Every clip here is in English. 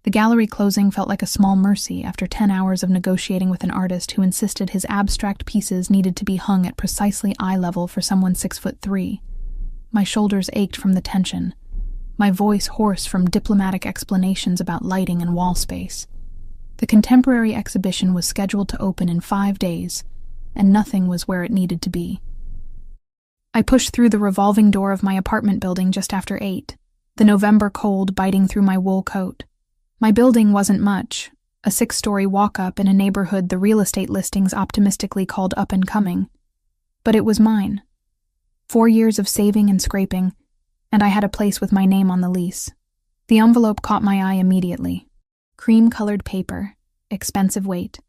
The gallery closing felt like a small mercy after 10 hours of negotiating with an artist who insisted his abstract pieces needed to be hung at precisely eye level for someone 6'3". My shoulders ached from the tension, my voice hoarse from diplomatic explanations about lighting and wall space. The contemporary exhibition was scheduled to open in 5 days, and nothing was where it needed to be. I pushed through the revolving door of my apartment building just after 8, the November cold biting through my wool coat. My building wasn't much, a 6-story walk-up in a neighborhood the real estate listings optimistically called up and coming. But it was mine. 4 years of saving and scraping, and I had a place with my name on the lease. The envelope caught my eye immediately. Cream-colored paper, expensive weight,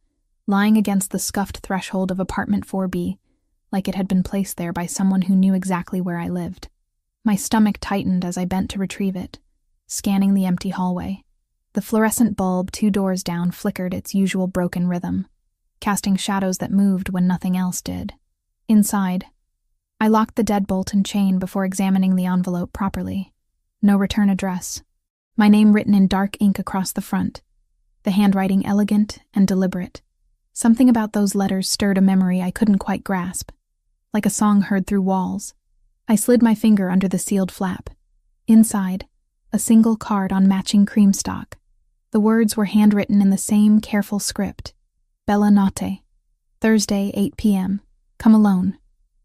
lying against the scuffed threshold of apartment 4B, like it had been placed there by someone who knew exactly where I lived. My stomach tightened as I bent to retrieve it, scanning the empty hallway. The fluorescent bulb 2 doors down flickered its usual broken rhythm, casting shadows that moved when nothing else did. Inside, I locked the deadbolt and chain before examining the envelope properly. No return address. My name written in dark ink across the front, the handwriting elegant and deliberate. Something about those letters stirred a memory I couldn't quite grasp, like a song heard through walls. I slid my finger under the sealed flap. Inside, a single card on matching cream stock. The words were handwritten in the same careful script. Bella notte. Thursday, 8 p.m. Come alone.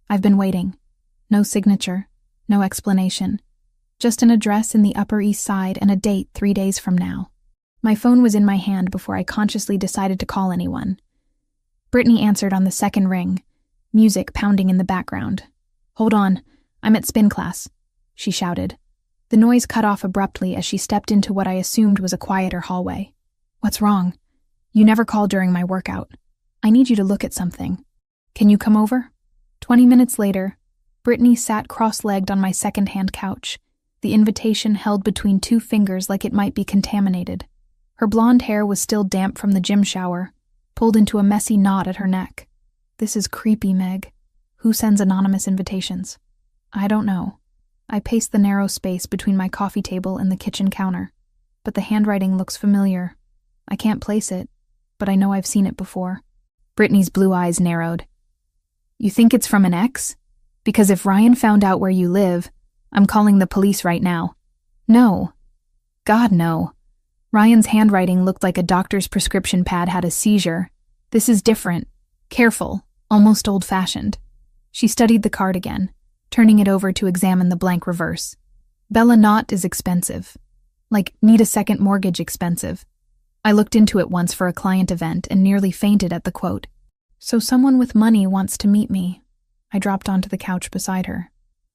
I've been waiting. No signature, no explanation. Just an address in the Upper East Side and a date 3 days from now. My phone was in my hand before I consciously decided to call anyone. Brittany answered on the second ring, music pounding in the background. "Hold on, I'm at spin class," she shouted. The noise cut off abruptly as she stepped into what I assumed was a quieter hallway. "What's wrong? You never call during my workout. I need you to look at something. Can you come over?" 20 minutes later, Brittany sat cross-legged on my second-hand couch, the invitation held between 2 fingers like it might be contaminated. Her blonde hair was still damp from the gym shower, pulled into a messy knot at her neck. "This is creepy, Meg. Who sends anonymous invitations?" "I don't know." I paced the narrow space between my coffee table and the kitchen counter, but the handwriting looks familiar. I can't place it, but I know I've seen it before. Brittany's blue eyes narrowed. "You think it's from an ex? Because if Ryan found out where you live, I'm calling the police right now." "No. God, no. Ryan's handwriting looked like a doctor's prescription pad had a seizure. This is different. Careful, almost old-fashioned." She studied the card again, turning it over to examine the blank reverse. "Bella Knott is expensive. Like, need a second mortgage expensive. I looked into it once for a client event and nearly fainted at the quote. So someone with money wants to meet me." I dropped onto the couch beside her.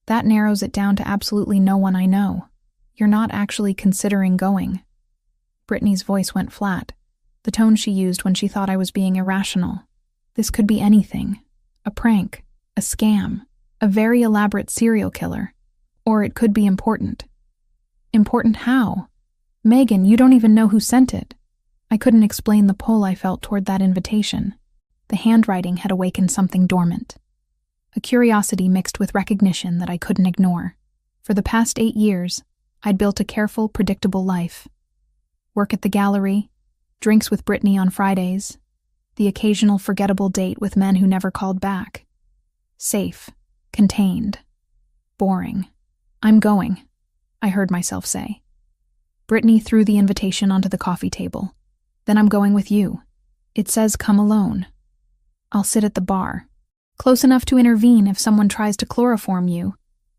"That narrows it down to absolutely no one I know. You're not actually considering going." Brittany's voice went flat, the tone she used when she thought I was being irrational. This could be anything. A prank, a scam, a very elaborate serial killer. Or it could be important. Important how? "Megan, you don't even know who sent it." I couldn't explain the pull I felt toward that invitation. The handwriting had awakened something dormant. A curiosity mixed with recognition that I couldn't ignore. For the past 8 years, I'd built a careful, predictable life. Work at the gallery, drinks with Brittany on Fridays, the occasional forgettable date with men who never called back. Safe, contained, boring. "I'm going," I heard myself say. Brittany threw the invitation onto the coffee table. "Then I'm going with you. It says come alone. I'll sit at the bar. Close enough to intervene if someone tries to chloroform you.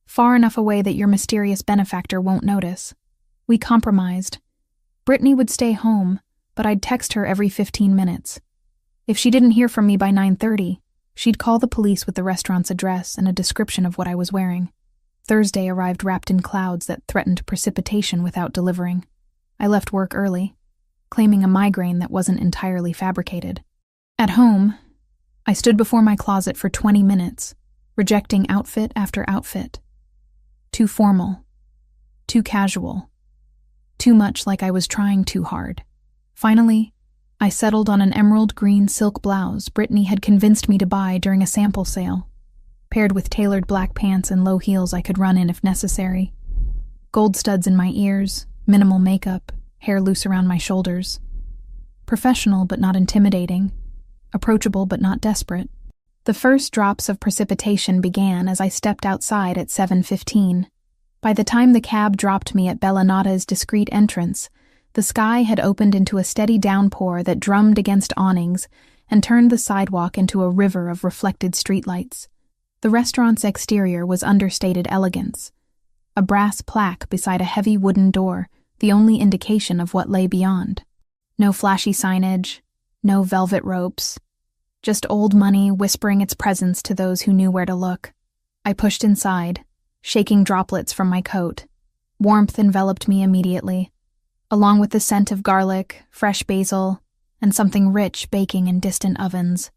Far enough away that your mysterious benefactor won't notice." We compromised. Brittany would stay home, but I'd text her every 15 minutes. If she didn't hear from me by 9:30, she'd call the police with the restaurant's address and a description of what I was wearing. Thursday arrived wrapped in clouds that threatened precipitation without delivering. I left work early, claiming a migraine that wasn't entirely fabricated. At home, I stood before my closet for 20 minutes, rejecting outfit after outfit. Too formal. Too casual. Too much like I was trying too hard. Finally, I settled on an emerald green silk blouse Brittany had convinced me to buy during a sample sale, paired with tailored black pants and low heels I could run in if necessary. Gold studs in my ears, minimal makeup, hair loose around my shoulders. Professional but not intimidating, approachable but not desperate. The first drops of precipitation began as I stepped outside at 7:15. By the time the cab dropped me at Bellanata's discreet entrance, the sky had opened into a steady downpour that drummed against awnings and turned the sidewalk into a river of reflected streetlights. The restaurant's exterior was understated elegance. A brass plaque beside a heavy wooden door, the only indication of what lay beyond. No flashy signage, no velvet ropes, just old money whispering its presence to those who knew where to look. I pushed inside, shaking droplets from my coat. Warmth enveloped me immediately, along with the scent of garlic, fresh basil, and something rich baking in distant ovens.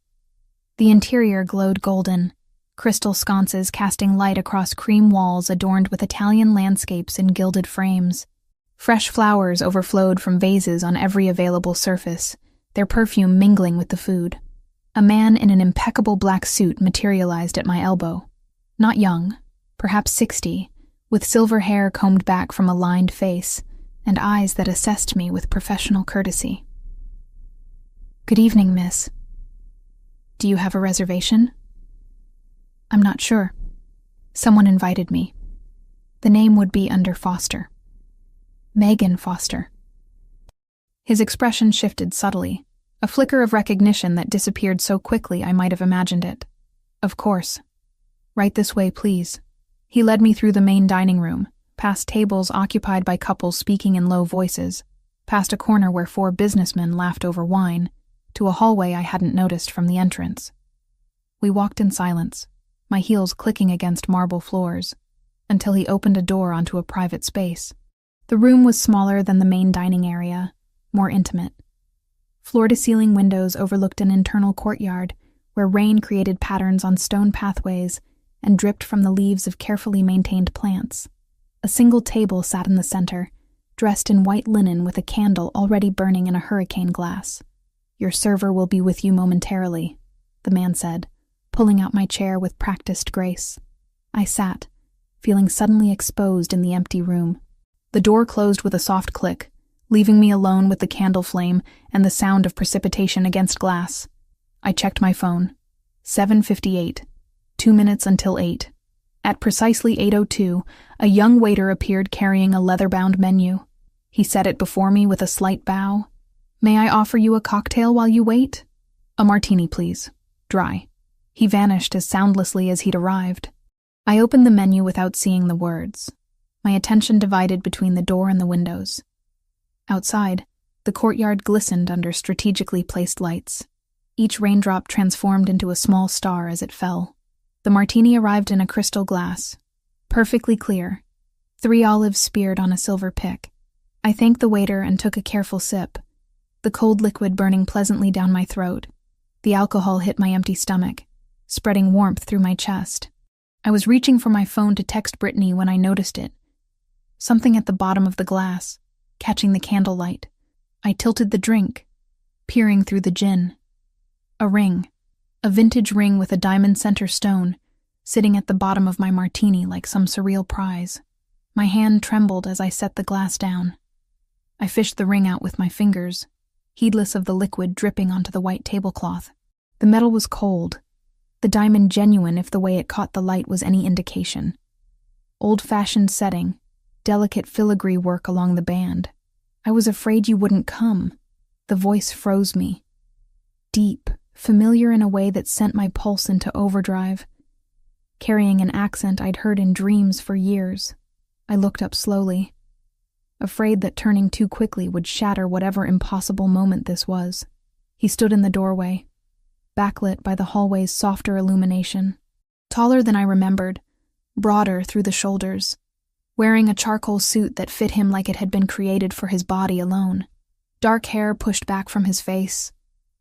The interior glowed golden, crystal sconces casting light across cream walls adorned with Italian landscapes in gilded frames. Fresh flowers overflowed from vases on every available surface, their perfume mingling with the food. A man in an impeccable black suit materialized at my elbow. Not young, perhaps 60, with silver hair combed back from a lined face, and eyes that assessed me with professional courtesy. "Good evening, miss. Do you have a reservation?" "I'm not sure. Someone invited me. The name would be under Foster. Megan Foster." His expression shifted subtly, a flicker of recognition that disappeared so quickly I might have imagined it. "Of course. Right this way, please." He led me through the main dining room, past tables occupied by couples speaking in low voices, past a corner where 4 businessmen laughed over wine, to a hallway I hadn't noticed from the entrance. We walked in silence, my heels clicking against marble floors, until he opened a door onto a private space. The room was smaller than the main dining area, more intimate. Floor-to-ceiling windows overlooked an internal courtyard where rain created patterns on stone pathways and dripped from the leaves of carefully maintained plants. A single table sat in the center, dressed in white linen with a candle already burning in a hurricane glass. "Your server will be with you momentarily," the man said, pulling out my chair with practiced grace. I sat, feeling suddenly exposed in the empty room. The door closed with a soft click, leaving me alone with the candle flame and the sound of precipitation against glass. I checked my phone. 7:58. 2 minutes until 8. At precisely 8:02, a young waiter appeared carrying a leather-bound menu. He set it before me with a slight bow. "May I offer you a cocktail while you wait?" "A martini, please. Dry." He vanished as soundlessly as he'd arrived. I opened the menu without seeing the words, my attention divided between the door and the windows. Outside, the courtyard glistened under strategically placed lights. Each raindrop transformed into a small star as it fell. The martini arrived in a crystal glass, perfectly clear, 3 olives speared on a silver pick. I thanked the waiter and took a careful sip, the cold liquid burning pleasantly down my throat. The alcohol hit my empty stomach, spreading warmth through my chest. I was reaching for my phone to text Brittany when I noticed it. Something at the bottom of the glass, catching the candlelight. I tilted the drink, peering through the gin. A ring. A vintage ring with a diamond center stone, sitting at the bottom of my martini like some surreal prize. My hand trembled as I set the glass down. I fished the ring out with my fingers, heedless of the liquid dripping onto the white tablecloth. The metal was cold, the diamond genuine if the way it caught the light was any indication. Old-fashioned setting, delicate filigree work along the band. "I was afraid you wouldn't come." The voice froze me. Deep, familiar in a way that sent my pulse into overdrive, carrying an accent I'd heard in dreams for years. I looked up slowly, afraid that turning too quickly would shatter whatever impossible moment this was. He stood in the doorway, backlit by the hallway's softer illumination. Taller than I remembered, broader through the shoulders, wearing a charcoal suit that fit him like it had been created for his body alone. Dark hair pushed back from his face,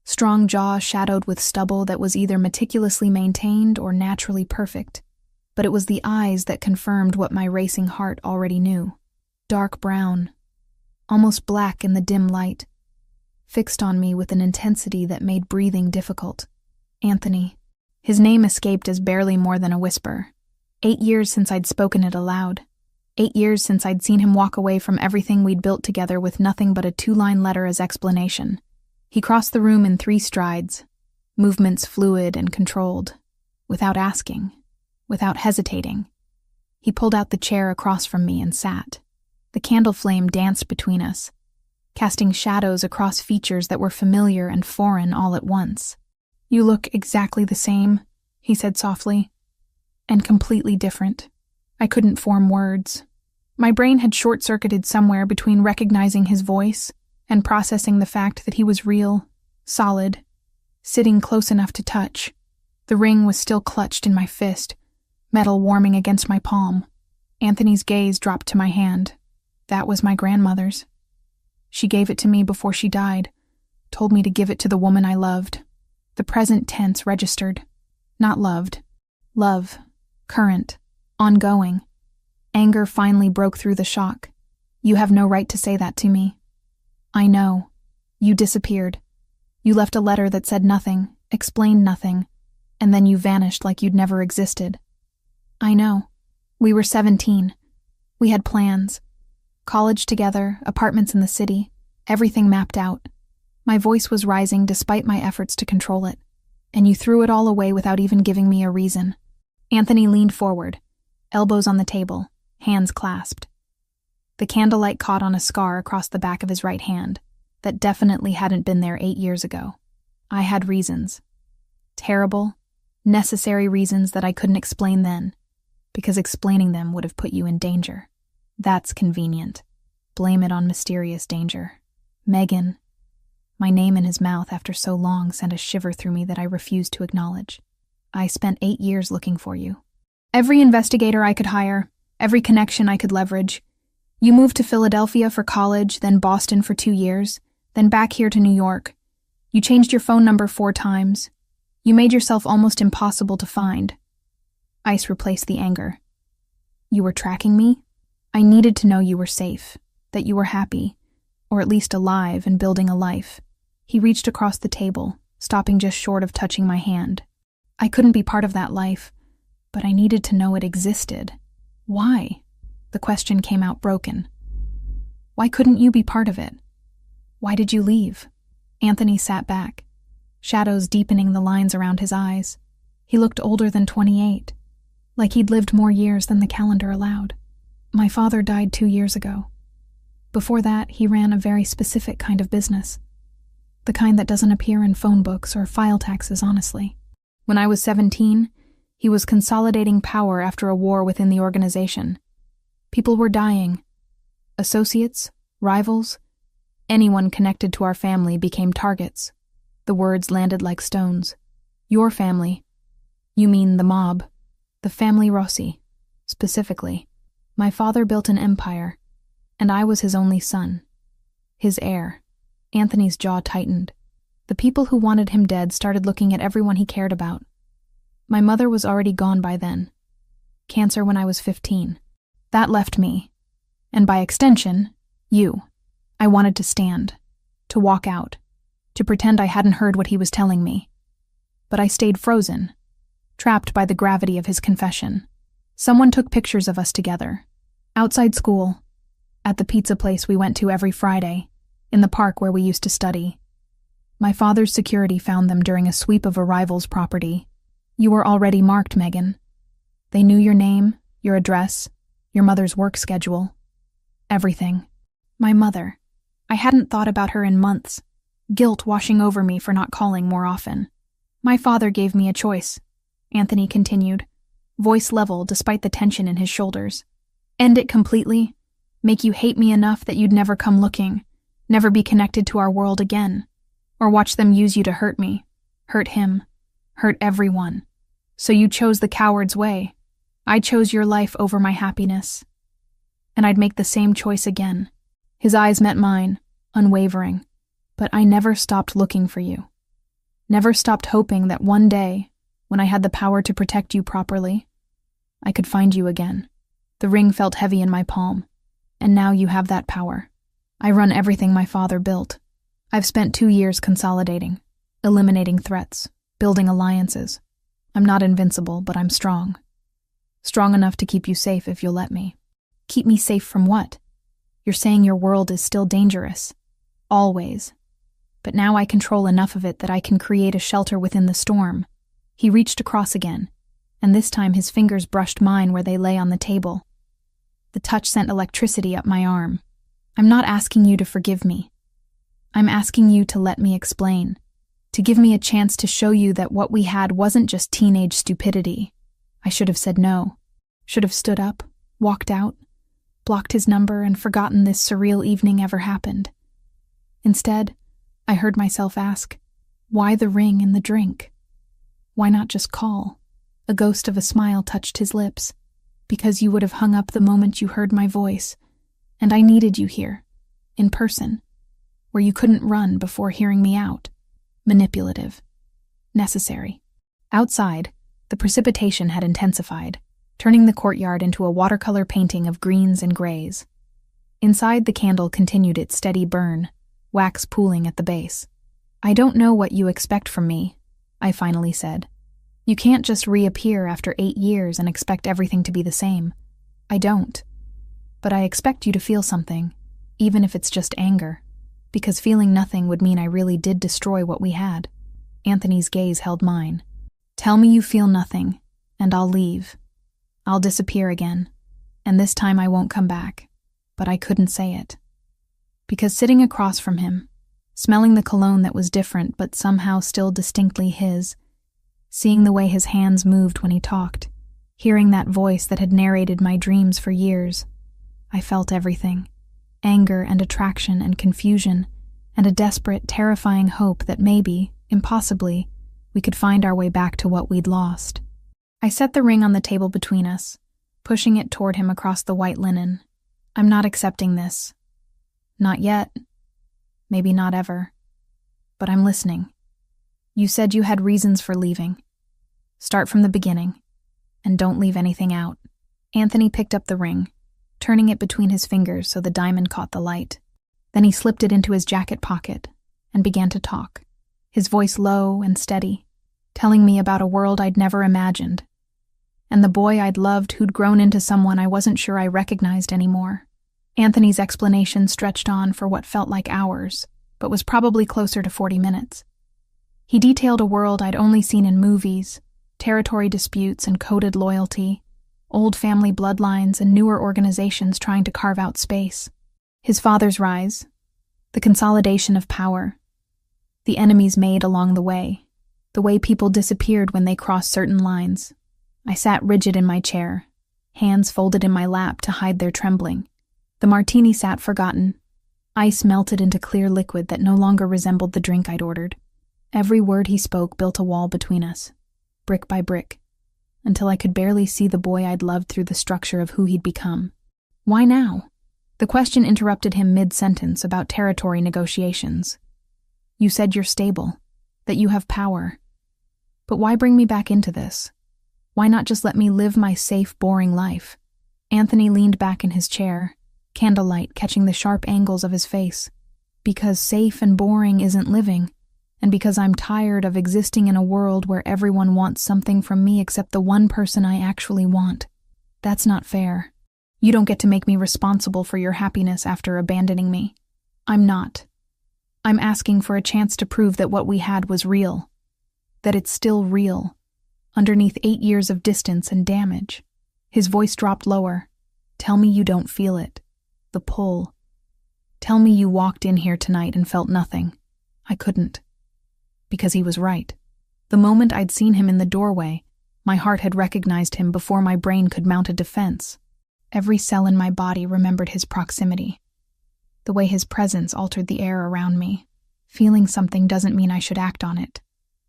strong jaw shadowed with stubble that was either meticulously maintained or naturally perfect, but it was the eyes that confirmed what my racing heart already knew. Dark brown, almost black in the dim light, fixed on me with an intensity that made breathing difficult. Anthony. His name escaped as barely more than a whisper. 8 years since I'd spoken it aloud. 8 years since I'd seen him walk away from everything we'd built together with nothing but a 2-line letter as explanation. He crossed the room in 3 strides, movements fluid and controlled, without asking, without hesitating. He pulled out the chair across from me and sat. The candle flame danced between us, casting shadows across features that were familiar and foreign all at once. "You look exactly the same," he said softly, "and completely different." I couldn't form words. My brain had short-circuited somewhere between recognizing his voice and processing the fact that he was real, solid, sitting close enough to touch. The ring was still clutched in my fist, metal warming against my palm. Anthony's gaze dropped to my hand. That was my grandmother's. She gave it to me before she died, told me to give it to the woman I loved. The present tense registered. Not loved. Love. Current. Ongoing. Anger finally broke through the shock. "You have no right to say that to me." "I know. You disappeared. You left a letter that said nothing, explained nothing, and then you vanished like you'd never existed." "I know. We were 17. We had plans. College together, apartments in the city, everything mapped out. My voice was rising despite my efforts to control it, and you threw it all away without even giving me a reason." Anthony leaned forward, elbows on the table, hands clasped. The candlelight caught on a scar across the back of his right hand that definitely hadn't been there 8 years ago. I had reasons. Terrible, necessary reasons that I couldn't explain then, because explaining them would have put you in danger. That's convenient. Blame it on mysterious danger. Megan. My name in his mouth after so long sent a shiver through me that I refused to acknowledge. I spent 8 years looking for you. Every investigator I could hire, every connection I could leverage. You moved to Philadelphia for college, then Boston for 2 years, then back here to New York. You changed your phone number 4 times. You made yourself almost impossible to find. Ice replaced the anger. You were tracking me? I needed to know you were safe, that you were happy, or at least alive and building a life. He reached across the table, stopping just short of touching my hand. I couldn't be part of that life, but I needed to know it existed. Why? The question came out broken. Why couldn't you be part of it? Why did you leave? Anthony sat back, shadows deepening the lines around his eyes. He looked older than 28, like he'd lived more years than the calendar allowed. My father died 2 years ago. Before that, he ran a very specific kind of business. The kind that doesn't appear in phone books or file taxes, honestly. When I was 17, he was consolidating power after a war within the organization. People were dying. Associates, rivals, anyone connected to our family became targets. The words landed like stones. Your family. You mean the mob. The family Rossi, specifically. My father built an empire, and I was his only son. His heir. Anthony's jaw tightened. The people who wanted him dead started looking at everyone he cared about. My mother was already gone by then. Cancer when I was 15. That left me, and by extension, you. I wanted to stand, to walk out, to pretend I hadn't heard what he was telling me. But I stayed frozen, trapped by the gravity of his confession. Someone took pictures of us together, outside school, at the pizza place we went to every Friday, in the park where we used to study. My father's security found them during a sweep of a rival's property. You were already marked, Megan. They knew your name, your address, your mother's work schedule. Everything. My mother. I hadn't thought about her in months, guilt washing over me for not calling more often. My father gave me a choice, Anthony continued, voice level despite the tension in his shoulders. End it completely, make you hate me enough that you'd never come looking, never be connected to our world again, or watch them use you to hurt me, hurt him, hurt everyone. So you chose the coward's way. I chose your life over my happiness. And I'd make the same choice again. His eyes met mine, unwavering, but I never stopped looking for you. Never stopped hoping that one day, when I had the power to protect you properly, I could find you again. The ring felt heavy in my palm, and now you have that power. I run everything my father built. I've spent 2 years consolidating, eliminating threats, building alliances. I'm not invincible, but I'm strong. Strong enough to keep you safe if you'll let me. Keep me safe from what? You're saying your world is still dangerous. Always. But now I control enough of it that I can create a shelter within the storm. He reached across again, and this time his fingers brushed mine where they lay on the table. The touch sent electricity up my arm. I'm not asking you to forgive me. I'm asking you to let me explain, to give me a chance to show you that what we had wasn't just teenage stupidity. I should have said no, should have stood up, walked out, blocked his number, and forgotten this surreal evening ever happened. Instead, I heard myself ask, why the ring and the drink? Why not just call? A ghost of a smile touched his lips. Because you would have hung up the moment you heard my voice, and I needed you here, in person, where you couldn't run before hearing me out. Manipulative. Necessary. Outside, the precipitation had intensified, turning the courtyard into a watercolor painting of greens and grays. Inside, the candle continued its steady burn, wax pooling at the base. I don't know what you expect from me, I finally said. You can't just reappear after 8 years and expect everything to be the same. I don't. But I expect you to feel something, even if it's just anger, because feeling nothing would mean I really did destroy what we had. Anthony's gaze held mine. Tell me you feel nothing, and I'll leave. I'll disappear again, and this time I won't come back. But I couldn't say it. Because sitting across from him, smelling the cologne that was different but somehow still distinctly his, seeing the way his hands moved when he talked, hearing that voice that had narrated my dreams for years, I felt everything. Anger and attraction and confusion, and a desperate, terrifying hope that maybe, impossibly, we could find our way back to what we'd lost. I set the ring on the table between us, pushing it toward him across the white linen. I'm not accepting this. Not yet. Maybe not ever. But I'm listening. You said you had reasons for leaving. Start from the beginning, and don't leave anything out. Anthony picked up the ring, turning it between his fingers so the diamond caught the light. Then he slipped it into his jacket pocket and began to talk, his voice low and steady, telling me about a world I'd never imagined, and the boy I'd loved who'd grown into someone I wasn't sure I recognized anymore. Anthony's explanation stretched on for what felt like hours, but was probably closer to 40 minutes. He detailed a world I'd only seen in movies, territory disputes and coded loyalty, old family bloodlines and newer organizations trying to carve out space. His father's rise, the consolidation of power, the enemies made along the way people disappeared when they crossed certain lines. I sat rigid in my chair, hands folded in my lap to hide their trembling. The martini sat forgotten. Ice melted into clear liquid that no longer resembled the drink I'd ordered. Every word he spoke built a wall between us, brick by brick, until I could barely see the boy I'd loved through the structure of who he'd become. Why now? The question interrupted him mid-sentence about territory negotiations. You said you're stable, that you have power. But why bring me back into this? Why not just let me live my safe, boring life? Anthony leaned back in his chair, candlelight catching the sharp angles of his face. Because safe and boring isn't living, and because I'm tired of existing in a world where everyone wants something from me except the one person I actually want. That's not fair. You don't get to make me responsible for your happiness after abandoning me. I'm not. I'm asking for a chance to prove that what we had was real. That it's still real, underneath 8 years of distance and damage. His voice dropped lower. Tell me you don't feel it. The pull. Tell me you walked in here tonight and felt nothing. I couldn't. Because he was right. The moment I'd seen him in the doorway, my heart had recognized him before my brain could mount a defense. Every cell in my body remembered his proximity. The way his presence altered the air around me. Feeling something doesn't mean I should act on it.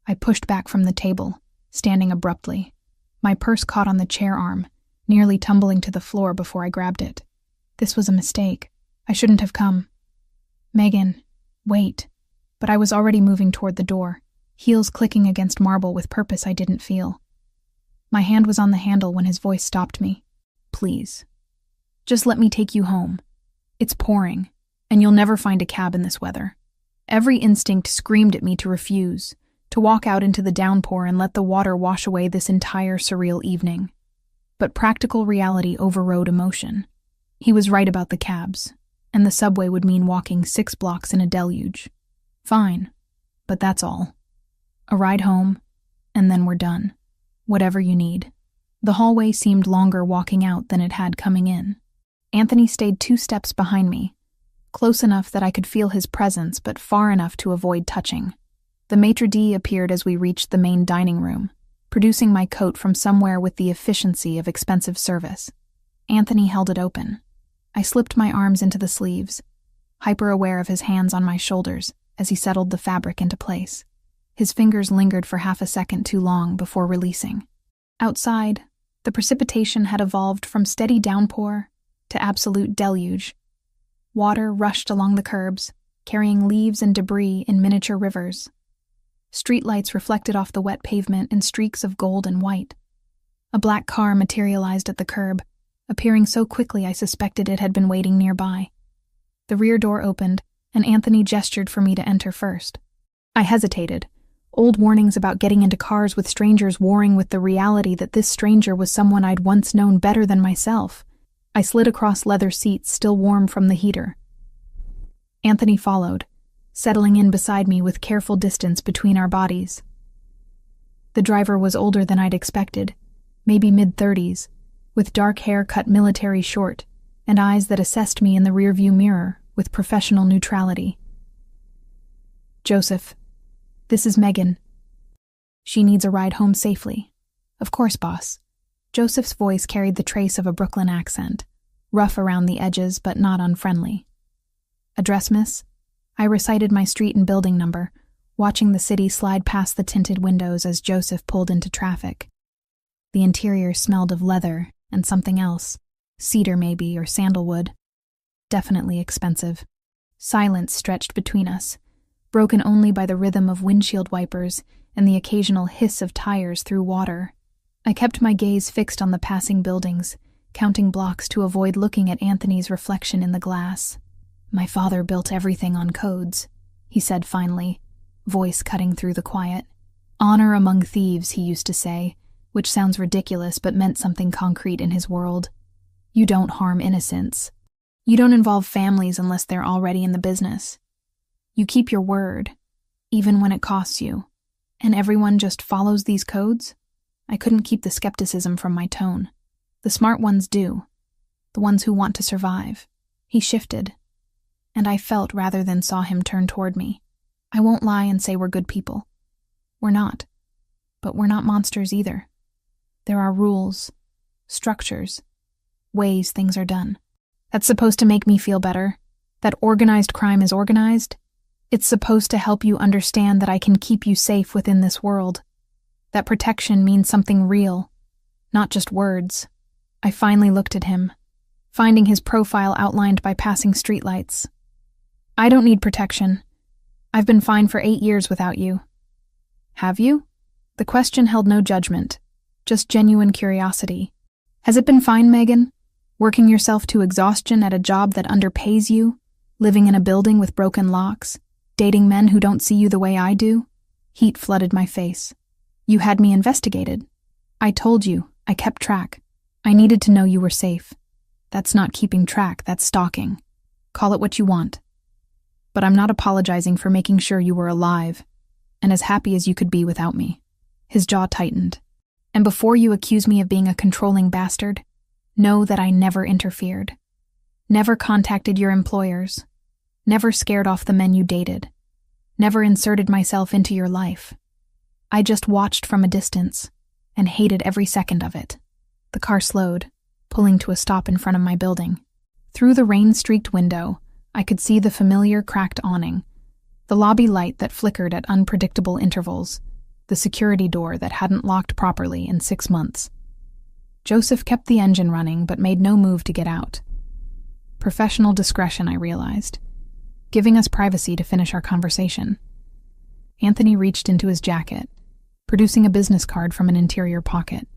I pushed back from the table, standing abruptly. My purse caught on the chair arm, nearly tumbling to the floor before I grabbed it. This was a mistake. I shouldn't have come. Megan, wait. But I was already moving toward the door, heels clicking against marble with purpose I didn't feel. My hand was on the handle when his voice stopped me. Please. Just let me take you home. It's pouring, and you'll never find a cab in this weather. Every instinct screamed at me to refuse, to walk out into the downpour and let the water wash away this entire surreal evening. But practical reality overrode emotion. He was right about the cabs, and the subway would mean walking 6 blocks in a deluge. Fine, but that's all. A ride home, and then we're done. Whatever you need. The hallway seemed longer walking out than it had coming in. Anthony stayed 2 steps behind me, close enough that I could feel his presence but far enough to avoid touching. The maitre d' appeared as we reached the main dining room, producing my coat from somewhere with the efficiency of expensive service. Anthony held it open. I slipped my arms into the sleeves, hyper-aware of his hands on my shoulders as he settled the fabric into place. His fingers lingered for half a second too long before releasing. Outside, the precipitation had evolved from steady downpour to absolute deluge. Water rushed along the curbs, carrying leaves and debris in miniature rivers. Streetlights reflected off the wet pavement in streaks of gold and white. A black car materialized at the curb, appearing so quickly I suspected it had been waiting nearby. The rear door opened, and Anthony gestured for me to enter first. I hesitated, old warnings about getting into cars with strangers warring with the reality that this stranger was someone I'd once known better than myself. I slid across leather seats still warm from the heater. Anthony followed, settling in beside me with careful distance between our bodies. The driver was older than I'd expected, maybe mid-30s, with dark hair cut military short and eyes that assessed me in the rearview mirror with professional neutrality. "Joseph, this is Megan. She needs a ride home safely." "Of course, boss." Joseph's voice carried the trace of a Brooklyn accent, rough around the edges but not unfriendly. "Address, miss?" I recited my street and building number, watching the city slide past the tinted windows as Joseph pulled into traffic. The interior smelled of leather and something else, cedar maybe or sandalwood. Definitely expensive. Silence stretched between us, broken only by the rhythm of windshield wipers and the occasional hiss of tires through water. I kept my gaze fixed on the passing buildings, counting blocks to avoid looking at Anthony's reflection in the glass. "My father built everything on codes," he said finally, voice cutting through the quiet. "Honor among thieves," he used to say, which sounds ridiculous but meant something concrete in his world. You don't harm innocents. You don't involve families unless they're already in the business. You keep your word, even when it costs you. And everyone just follows these codes? I couldn't keep the skepticism from my tone. The smart ones do. The ones who want to survive. He shifted, and I felt rather than saw him turn toward me. I won't lie and say we're good people. We're not. But we're not monsters either. There are rules, structures, ways things are done. That's supposed to make me feel better. That organized crime is organized. It's supposed to help you understand that I can keep you safe within this world. That protection means something real, not just words. I finally looked at him, finding his profile outlined by passing streetlights. "I don't need protection. I've been fine for 8 years without you." "Have you?" The question held no judgment, just genuine curiosity. "Has it been fine, Megan? Working yourself to exhaustion at a job that underpays you? Living in a building with broken locks? Dating men who don't see you the way I do?" Heat flooded my face. "You had me investigated. I told you. I kept track. I needed to know you were safe. That's not keeping track, that's stalking. Call it what you want. But I'm not apologizing for making sure you were alive, and as happy as you could be without me." His jaw tightened. "And before you accuse me of being a controlling bastard, know that I never interfered. Never contacted your employers. Never scared off the men you dated. Never inserted myself into your life. I just watched from a distance and hated every second of it." The car slowed, pulling to a stop in front of my building. Through the rain-streaked window, I could see the familiar cracked awning, the lobby light that flickered at unpredictable intervals, the security door that hadn't locked properly in 6 months. Joseph kept the engine running but made no move to get out. Professional discretion, I realized, giving us privacy to finish our conversation. Anthony reached into his jacket, producing a business card from an interior pocket.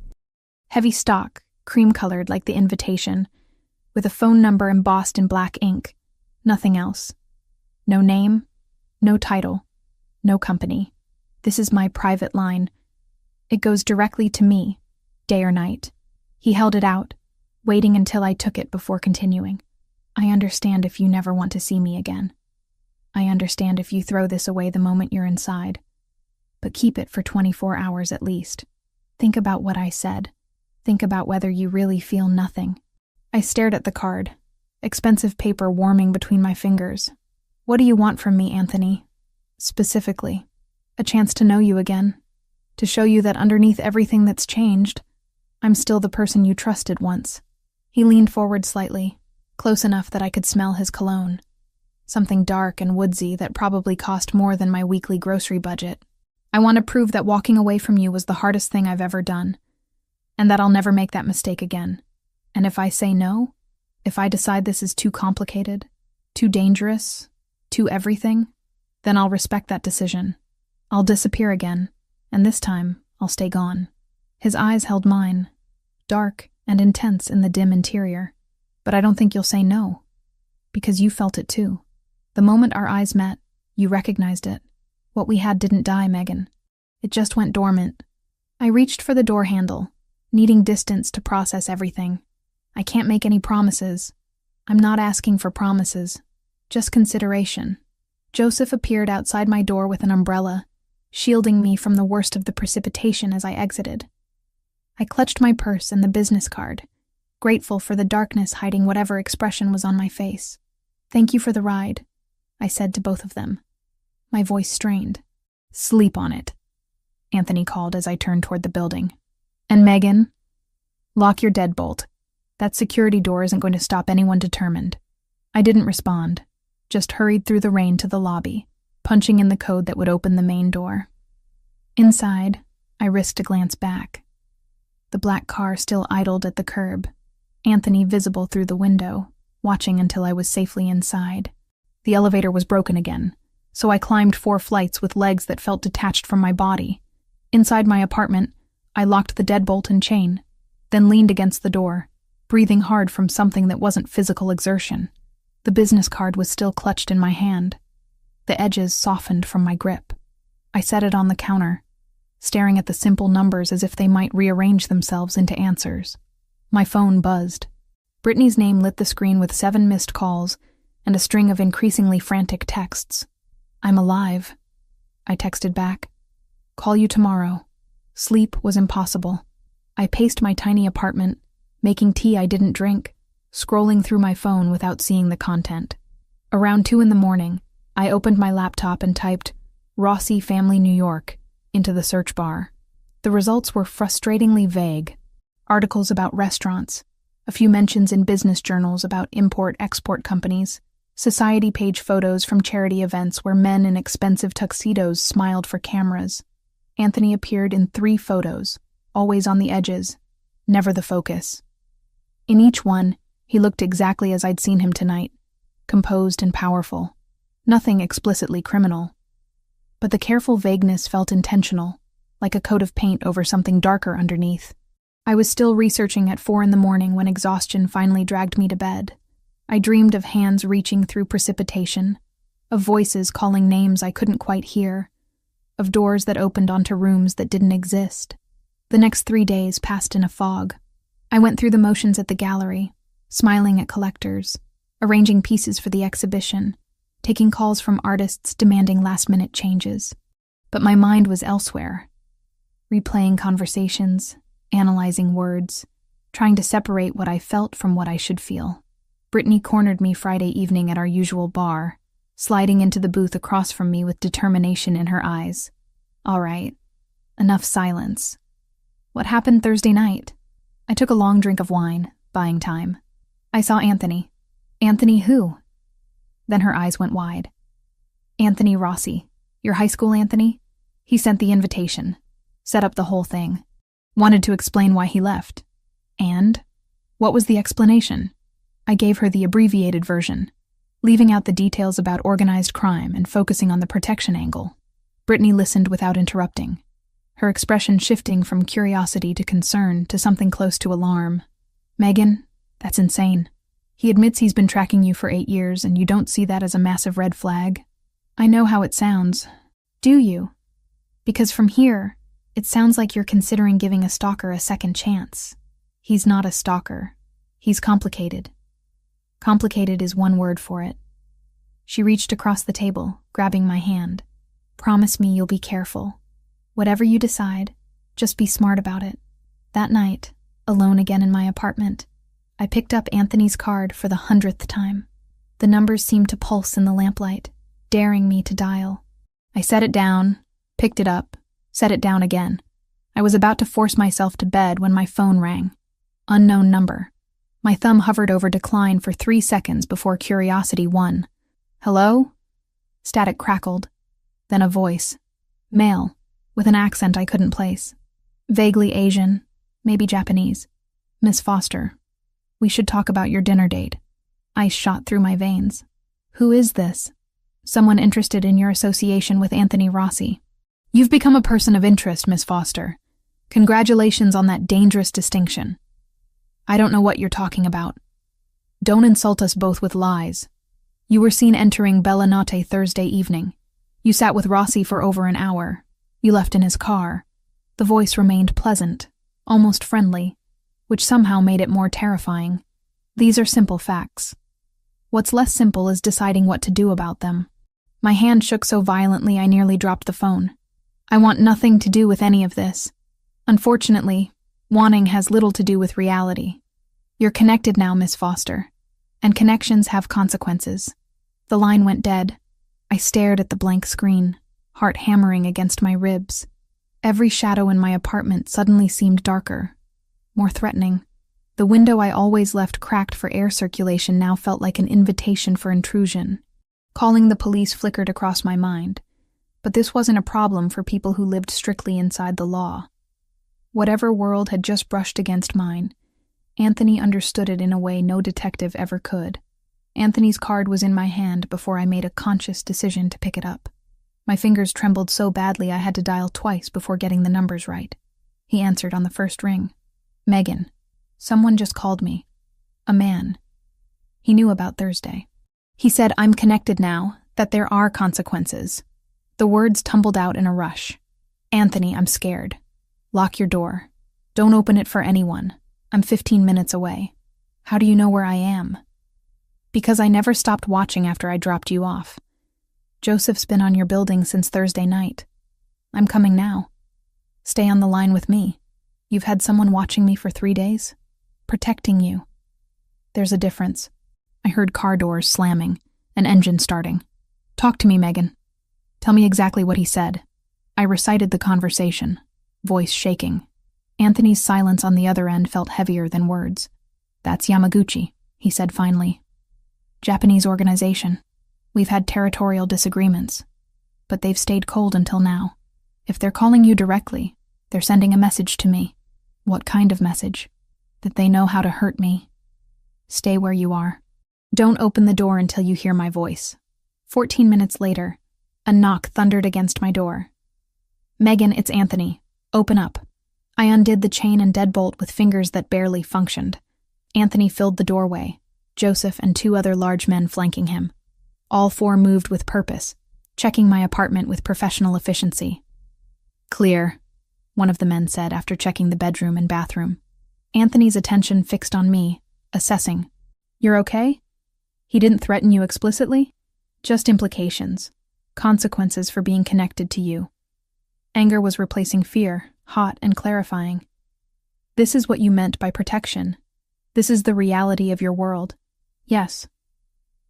Heavy stock, cream-colored like the invitation, with a phone number embossed in black ink. Nothing else. No name, no title, no company. This is my private line. It goes directly to me, day or night. He held it out, waiting until I took it before continuing. I understand if you never want to see me again. I understand if you throw this away the moment you're inside. But keep it for 24 hours at least. Think about what I said. Think about whether you really feel nothing. I stared at the card, expensive paper warming between my fingers. What do you want from me, Anthony? Specifically, a chance to know you again. To show you that underneath everything that's changed, I'm still the person you trusted once. He leaned forward slightly, close enough that I could smell his cologne. Something dark and woodsy that probably cost more than my weekly grocery budget. I want to prove that walking away from you was the hardest thing I've ever done, and that I'll never make that mistake again. And if I say no, if I decide this is too complicated, too dangerous, too everything, then I'll respect that decision. I'll disappear again, and this time I'll stay gone. His eyes held mine, dark and intense in the dim interior. But I don't think you'll say no, because you felt it too. The moment our eyes met, you recognized it. What we had didn't die, Megan. It just went dormant. I reached for the door handle, needing distance to process everything. I can't make any promises. I'm not asking for promises, just consideration. Joseph appeared outside my door with an umbrella, shielding me from the worst of the precipitation as I exited. I clutched my purse and the business card, grateful for the darkness hiding whatever expression was on my face. Thank you for the ride, I said to both of them. My voice strained. Sleep on it, Anthony called as I turned toward the building. And Megan, lock your deadbolt. That security door isn't going to stop anyone determined. I didn't respond, just hurried through the rain to the lobby, punching in the code that would open the main door. Inside, I risked a glance back. The black car still idled at the curb, Anthony visible through the window, watching until I was safely inside. The elevator was broken again, so I climbed 4 flights with legs that felt detached from my body. Inside my apartment, I locked the deadbolt and chain, then leaned against the door, breathing hard from something that wasn't physical exertion. The business card was still clutched in my hand. The edges softened from my grip. I set it on the counter, staring at the simple numbers as if they might rearrange themselves into answers. My phone buzzed. Brittany's name lit the screen with 7 missed calls and a string of increasingly frantic texts. I'm alive, I texted back. Call you tomorrow. Sleep was impossible. I paced my tiny apartment, making tea I didn't drink, scrolling through my phone without seeing the content. Around 2 a.m, I opened my laptop and typed Rossi Family New York into the search bar. The results were frustratingly vague. Articles about restaurants, a few mentions in business journals about import-export companies, society page photos from charity events where men in expensive tuxedos smiled for cameras. Anthony appeared in 3 photos, always on the edges, never the focus. In each one, he looked exactly as I'd seen him tonight, composed and powerful. Nothing explicitly criminal. But the careful vagueness felt intentional, like a coat of paint over something darker underneath. I was still researching at 4 a.m. when exhaustion finally dragged me to bed. I dreamed of hands reaching through precipitation, of voices calling names I couldn't quite hear, of doors that opened onto rooms that didn't exist. The next 3 days passed in a fog. I went through the motions at the gallery, smiling at collectors, arranging pieces for the exhibition, taking calls from artists demanding last-minute changes. But my mind was elsewhere, replaying conversations, analyzing words, trying to separate what I felt from what I should feel. Brittany cornered me Friday evening at our usual bar, sliding into the booth across from me with determination in her eyes. All right, enough silence. What happened Thursday night? I took a long drink of wine, buying time. I saw Anthony. Anthony who? Then her eyes went wide. Anthony Rossi. Your high school Anthony? He sent the invitation. Set up the whole thing. Wanted to explain why he left. And? What was the explanation? I gave her the abbreviated version, leaving out the details about organized crime and focusing on the protection angle. Brittany listened without interrupting, her expression shifting from curiosity to concern to something close to alarm. Megan, that's insane. He admits he's been tracking you for 8 years and you don't see that as a massive red flag. I know how it sounds. Do you? Because from here, it sounds like you're considering giving a stalker a second chance. He's not a stalker. He's complicated. Complicated is one word for it. She reached across the table, grabbing my hand. Promise me you'll be careful. Whatever you decide, just be smart about it. That night, alone again in my apartment, I picked up Anthony's card for the 100th time. The numbers seemed to pulse in the lamplight, daring me to dial. I set it down, picked it up, set it down again. I was about to force myself to bed when my phone rang. Unknown number. My thumb hovered over decline for 3 seconds before curiosity won. Hello? Static crackled. Then a voice. Male, with an accent I couldn't place. Vaguely Asian, maybe Japanese. Miss Foster. We should talk about your dinner date. Ice shot through my veins. Who is this? Someone interested in your association with Anthony Rossi. You've become a person of interest, Miss Foster. Congratulations on that dangerous distinction. I don't know what you're talking about. Don't insult us both with lies. You were seen entering Bella Notte Thursday evening. You sat with Rossi for over an hour. You left in his car. The voice remained pleasant, almost friendly, which somehow made it more terrifying. These are simple facts. What's less simple is deciding what to do about them. My hand shook so violently I nearly dropped the phone. I want nothing to do with any of this. Unfortunately, wanting has little to do with reality. You're connected now, Miss Foster, and connections have consequences. The line went dead. I stared at the blank screen, heart hammering against my ribs. Every shadow in my apartment suddenly seemed darker, more threatening. The window I always left cracked for air circulation now felt like an invitation for intrusion. Calling the police flickered across my mind, but this wasn't a problem for people who lived strictly inside the law. Whatever world had just brushed against mine, Anthony understood it in a way no detective ever could. Anthony's card was in my hand before I made a conscious decision to pick it up. My fingers trembled so badly I had to dial twice before getting the numbers right. He answered on the first ring. Megan. Someone just called me. A man. He knew about Thursday. He said, I'm connected now, that there are consequences. The words tumbled out in a rush. Anthony, I'm scared. Lock your door. Don't open it for anyone. I'm 15 minutes away. How do you know where I am? Because I never stopped watching after I dropped you off. Joseph's been on your building since Thursday night. I'm coming now. Stay on the line with me. You've had someone watching me for 3 days? Protecting you. There's a difference. I heard car doors slamming, an engine starting. Talk to me, Megan. Tell me exactly what he said. I recited the conversation, voice shaking. Anthony's silence on the other end felt heavier than words. That's Yamaguchi, he said finally. Japanese organization. We've had territorial disagreements, but they've stayed cold until now. If they're calling you directly, they're sending a message to me. What kind of message? That they know how to hurt me. Stay where you are. Don't open the door until you hear my voice. 14 minutes later, a knock thundered against my door. Megan, it's Anthony. Open up. I undid the chain and deadbolt with fingers that barely functioned. Anthony filled the doorway, Joseph and 2 other large men flanking him. All 4 moved with purpose, checking my apartment with professional efficiency. Clear, one of the men said after checking the bedroom and bathroom. Anthony's attention fixed on me, assessing. You're okay? He didn't threaten you explicitly? Just implications, consequences for being connected to you. Anger was replacing fear, hot and clarifying. This is what you meant by protection. This is the reality of your world. Yes.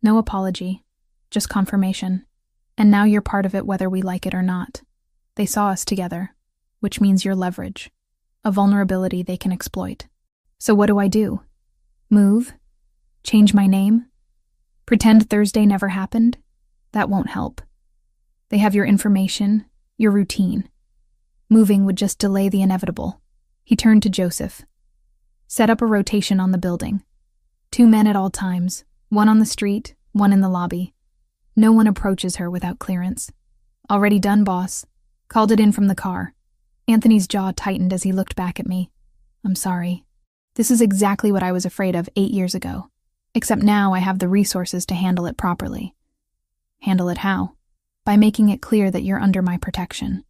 No apology, just confirmation. And now you're part of it whether we like it or not. They saw us together, which means you're leverage, a vulnerability they can exploit. So what do I do? Move? Change my name? Pretend Thursday never happened? That won't help. They have your information, your routine. Moving would just delay the inevitable. He turned to Joseph. Set up a rotation on the building. 2 men at all times, 1 on the street, 1 in the lobby. No one approaches her without clearance. Already done, boss. Called it in from the car. Anthony's jaw tightened as he looked back at me. I'm sorry. This is exactly what I was afraid of 8 years ago. Except now I have the resources to handle it properly. Handle it how? By making it clear that you're under my protection.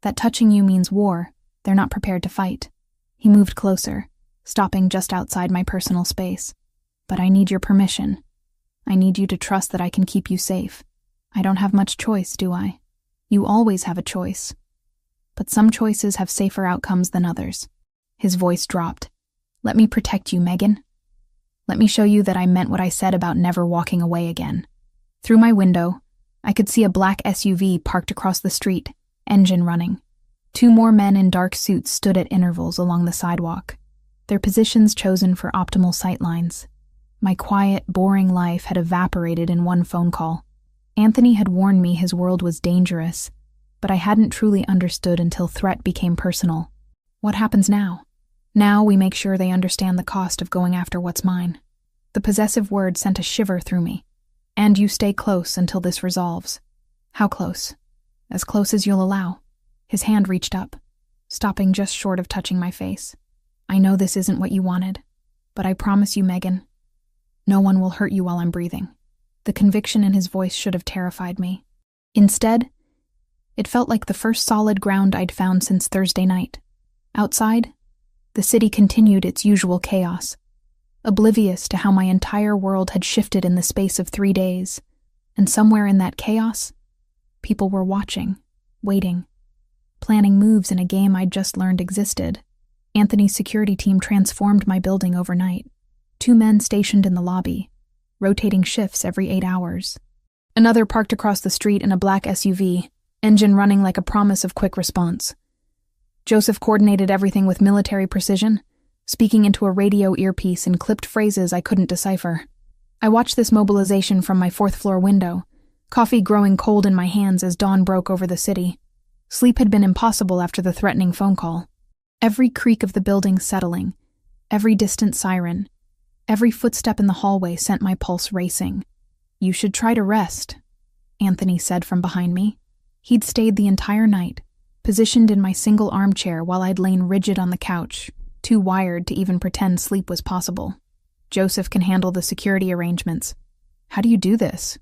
That touching you means war. They're not prepared to fight. He moved closer. stopping just outside my personal space. But I need your permission. I need you to trust that I can keep you safe. I don't have much choice, do I? You always have a choice. But some choices have safer outcomes than others. His voice dropped. Let me protect you, Megan. Let me show you that I meant what I said about never walking away again. Through my window, I could see a black SUV parked across the street, engine running. 2 more men in dark suits stood at intervals along the sidewalk, their positions chosen for optimal sightlines. My quiet, boring life had evaporated in one phone call. Anthony had warned me his world was dangerous, but I hadn't truly understood until threat became personal. What happens now? Now we make sure they understand the cost of going after what's mine. The possessive word sent a shiver through me. And you stay close until this resolves. How close? As close as you'll allow. His hand reached up, stopping just short of touching my face. I know this isn't what you wanted, but I promise you, Megan, no one will hurt you while I'm breathing. The conviction in his voice should have terrified me. Instead, it felt like the first solid ground I'd found since Thursday night. Outside, the city continued its usual chaos, oblivious to how my entire world had shifted in the space of 3 days, and somewhere in that chaos, people were watching, waiting, planning moves in a game I'd just learned existed. Anthony's security team transformed my building overnight. 2 men stationed in the lobby, rotating shifts every 8 hours. Another parked across the street in a black SUV, engine running like a promise of quick response. Joseph coordinated everything with military precision, speaking into a radio earpiece in clipped phrases I couldn't decipher. I watched this mobilization from my 4th-floor window, coffee growing cold in my hands as dawn broke over the city. Sleep had been impossible after the threatening phone call. Every creak of the building settling, every distant siren, every footstep in the hallway sent my pulse racing. You should try to rest, Anthony said from behind me. He'd stayed the entire night, positioned in my single armchair while I'd lain rigid on the couch, too wired to even pretend sleep was possible. Joseph can handle the security arrangements. How do you do this?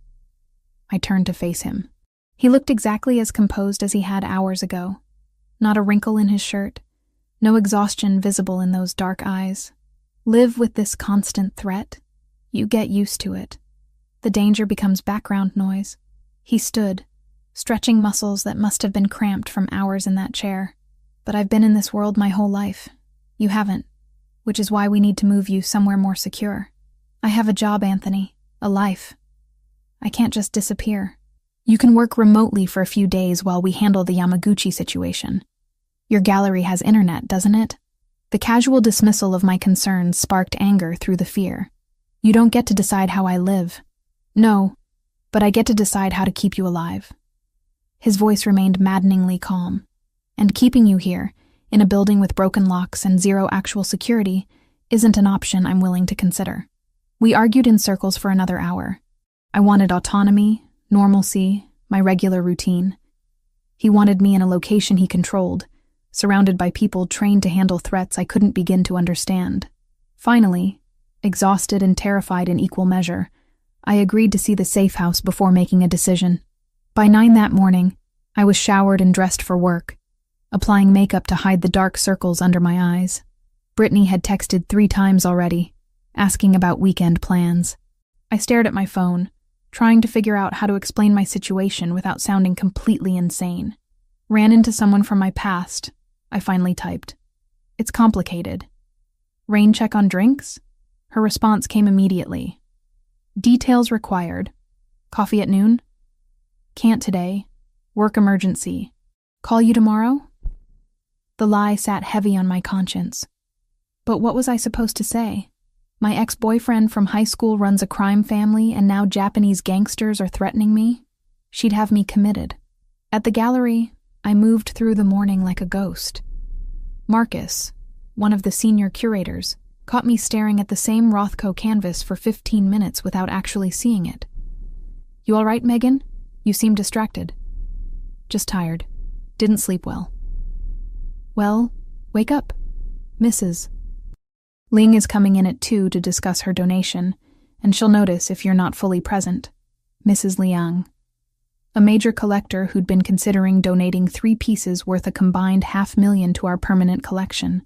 I turned to face him. He looked exactly as composed as he had hours ago. Not a wrinkle in his shirt, no exhaustion visible in those dark eyes. Live with this constant threat. You get used to it. The danger becomes background noise. He stood, stretching muscles that must have been cramped from hours in that chair. But I've been in this world my whole life. You haven't, which is why we need to move you somewhere more secure. I have a job, Anthony, a life. I can't just disappear. You can work remotely for a few days while we handle the Yamaguchi situation. Your gallery has internet, doesn't it? The casual dismissal of my concerns sparked anger through the fear. You don't get to decide how I live. No, but I get to decide how to keep you alive. His voice remained maddeningly calm. And keeping you here, in a building with broken locks and zero actual security, isn't an option I'm willing to consider. We argued in circles for another hour. I wanted autonomy, normalcy, my regular routine. He wanted me in a location he controlled, surrounded by people trained to handle threats I couldn't begin to understand. Finally, exhausted and terrified in equal measure, I agreed to see the safe house before making a decision. By 9 that morning, I was showered and dressed for work, applying makeup to hide the dark circles under my eyes. Brittany had texted 3 times already, asking about weekend plans. I stared at my phone, trying to figure out how to explain my situation without sounding completely insane. Ran into someone from my past, I finally typed. It's complicated. Rain check on drinks? Her response came immediately. Details required. Coffee at noon? Can't today. Work emergency. Call you tomorrow? The lie sat heavy on my conscience. But what was I supposed to say? My ex-boyfriend from high school runs a crime family and now Japanese gangsters are threatening me? She'd have me committed. At the gallery, I moved through the morning like a ghost. Marcus, one of the senior curators, caught me staring at the same Rothko canvas for 15 minutes without actually seeing it. You all right, Megan? You seem distracted. Just tired. Didn't sleep well. Well, wake up. Mrs. Ling is coming in at 2 to discuss her donation, and she'll notice if you're not fully present. Mrs. Liang. A major collector who'd been considering donating 3 pieces worth a combined $500,000 to our permanent collection.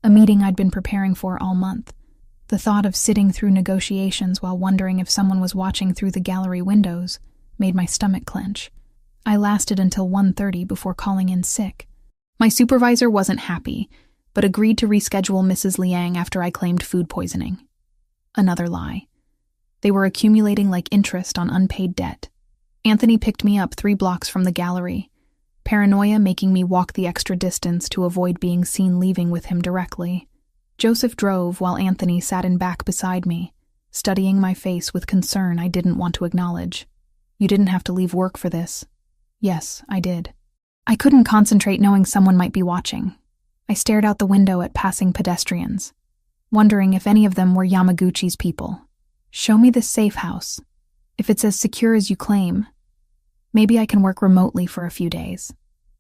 a meeting I'd been preparing for all month. The thought of sitting through negotiations while wondering if someone was watching through the gallery windows made my stomach clench. I lasted until 1:30 before calling in sick. My supervisor wasn't happy, but agreed to reschedule Mrs. Liang after I claimed food poisoning. Another lie. They were accumulating like interest on unpaid debt. Anthony picked me up 3 blocks from the gallery, paranoia making me walk the extra distance to avoid being seen leaving with him directly. Joseph drove while Anthony sat in back beside me, studying my face with concern I didn't want to acknowledge. "You didn't have to leave work for this." "Yes, I did." I couldn't concentrate knowing someone might be watching. I stared out the window at passing pedestrians, wondering if any of them were Yamaguchi's people. "Show me this safe house. If it's as secure as you claim, maybe I can work remotely for a few days."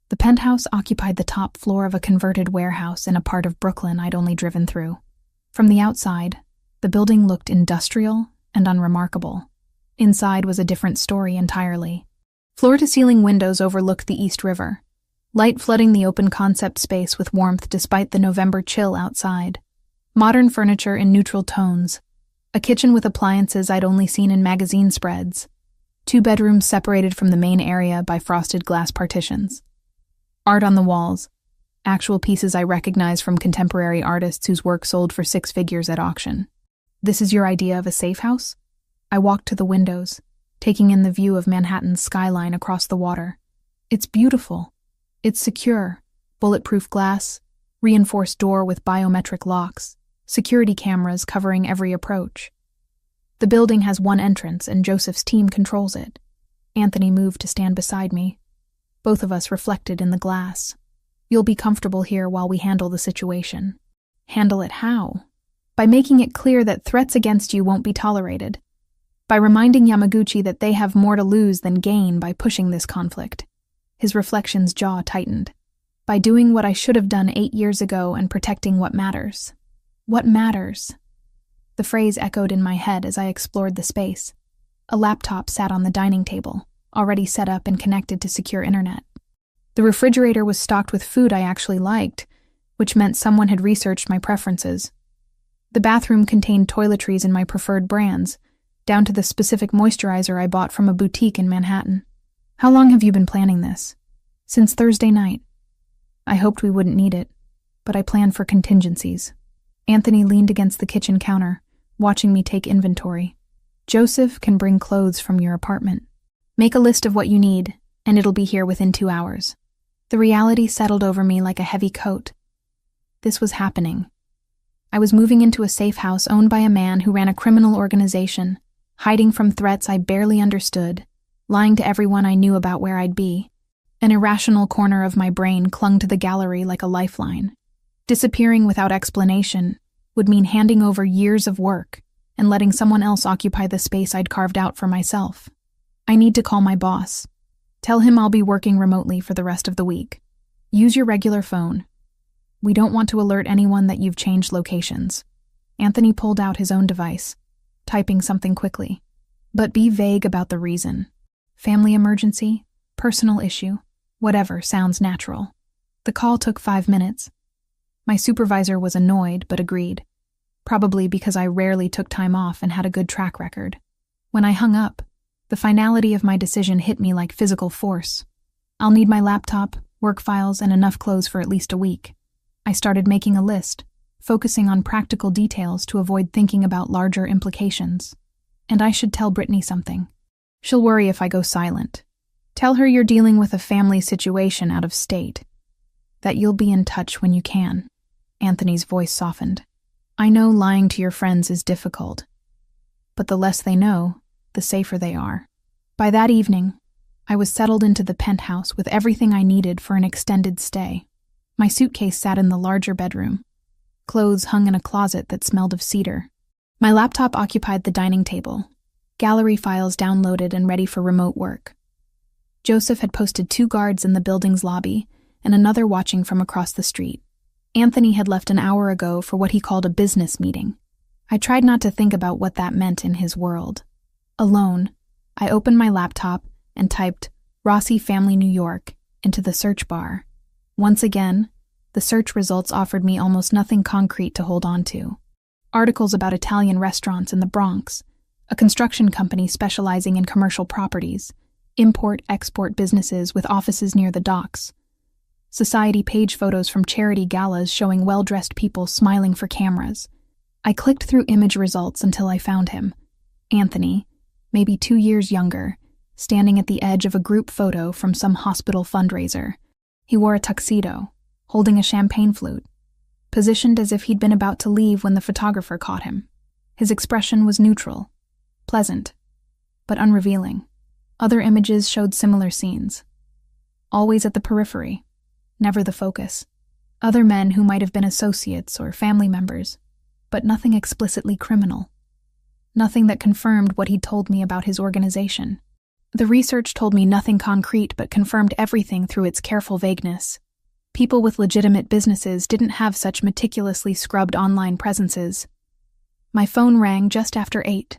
The penthouse occupied the top floor of a converted warehouse in a part of Brooklyn I'd only driven through. From the outside, the building looked industrial and unremarkable. Inside was a different story entirely. Floor-to-ceiling windows overlooked the East River, light flooding the open concept space with warmth despite the November chill outside. Modern furniture in neutral tones, a kitchen with appliances I'd only seen in magazine spreads, 2 bedrooms separated from the main area by frosted glass partitions. Art on the walls, actual pieces I recognized from contemporary artists whose work sold for 6 figures at auction. "This is your idea of a safe house?" I walked to the windows, taking in the view of Manhattan's skyline across the water. "It's beautiful. It's secure, bulletproof glass, reinforced door with biometric locks, security cameras covering every approach. The building has 1 entrance and Joseph's team controls it." Anthony moved to stand beside me. Both of us reflected in the glass. "You'll be comfortable here while we handle the situation." "Handle it how?" "By making it clear that threats against you won't be tolerated. By reminding Yamaguchi that they have more to lose than gain by pushing this conflict." His reflection's jaw tightened. "By doing what I should have done 8 years ago and protecting what matters." "What matters?" The phrase echoed in my head as I explored the space. A laptop sat on the dining table, already set up and connected to secure internet. The refrigerator was stocked with food I actually liked, which meant someone had researched my preferences. The bathroom contained toiletries in my preferred brands, down to the specific moisturizer I bought from a boutique in Manhattan. "How long have you been planning this?" "Since Thursday night. I hoped we wouldn't need it, but I planned for contingencies." Anthony leaned against the kitchen counter, watching me take inventory. "Joseph can bring clothes from your apartment. Make a list of what you need, and it'll be here within 2 hours." The reality settled over me like a heavy coat. This was happening. I was moving into a safe house owned by a man who ran a criminal organization, hiding from threats I barely understood, lying to everyone I knew about where I'd be. An irrational corner of my brain clung to the gallery like a lifeline. Disappearing without explanation would mean handing over years of work and letting someone else occupy the space I'd carved out for myself. "I need to call my boss. Tell him I'll be working remotely for the rest of the week. Use your regular phone. We don't want to alert anyone that you've changed locations." Anthony pulled out his own device, typing something quickly. "But be vague about the reason. Family emergency, personal issue, whatever sounds natural." The call took 5 minutes. My supervisor was annoyed but agreed, probably because I rarely took time off and had a good track record. When I hung up, the finality of my decision hit me like physical force. I'll need my laptop, work files, and enough clothes for at least a week. I started making a list, focusing on practical details to avoid thinking about larger implications. And I should tell Brittany something. She'll worry if I go silent. Tell her you're dealing with a family situation out of state. That you'll be in touch when you can. Anthony's voice softened. "I know lying to your friends is difficult, but the less they know, the safer they are." By that evening, I was settled into the penthouse with everything I needed for an extended stay. My suitcase sat in the larger bedroom. Clothes hung in a closet that smelled of cedar. My laptop occupied the dining table, gallery files downloaded and ready for remote work. Joseph had posted 2 guards in the building's lobby and another watching from across the street. Anthony had left an hour ago for what he called a business meeting. I tried not to think about what that meant in his world. Alone, I opened my laptop and typed Rossi Family New York into the search bar. Once again, The search results offered me almost nothing concrete to hold on to. Articles about Italian restaurants in the Bronx, a construction company specializing in commercial properties, import-export businesses with offices near the docks, society page photos from charity galas showing well-dressed people smiling for cameras. I clicked through image results until I found him. Anthony, maybe 2 years younger, standing at the edge of a group photo from some hospital fundraiser. He wore a tuxedo, holding a champagne flute, positioned as if he'd been about to leave when the photographer caught him. His expression was neutral, pleasant, but unrevealing. Other images showed similar scenes. Always at the periphery, never the focus. Other men who might have been associates or family members, but nothing explicitly criminal. Nothing that confirmed what he'd told me about his organization. The research told me nothing concrete but confirmed everything through its careful vagueness. People with legitimate businesses didn't have such meticulously scrubbed online presences. My phone rang just after 8.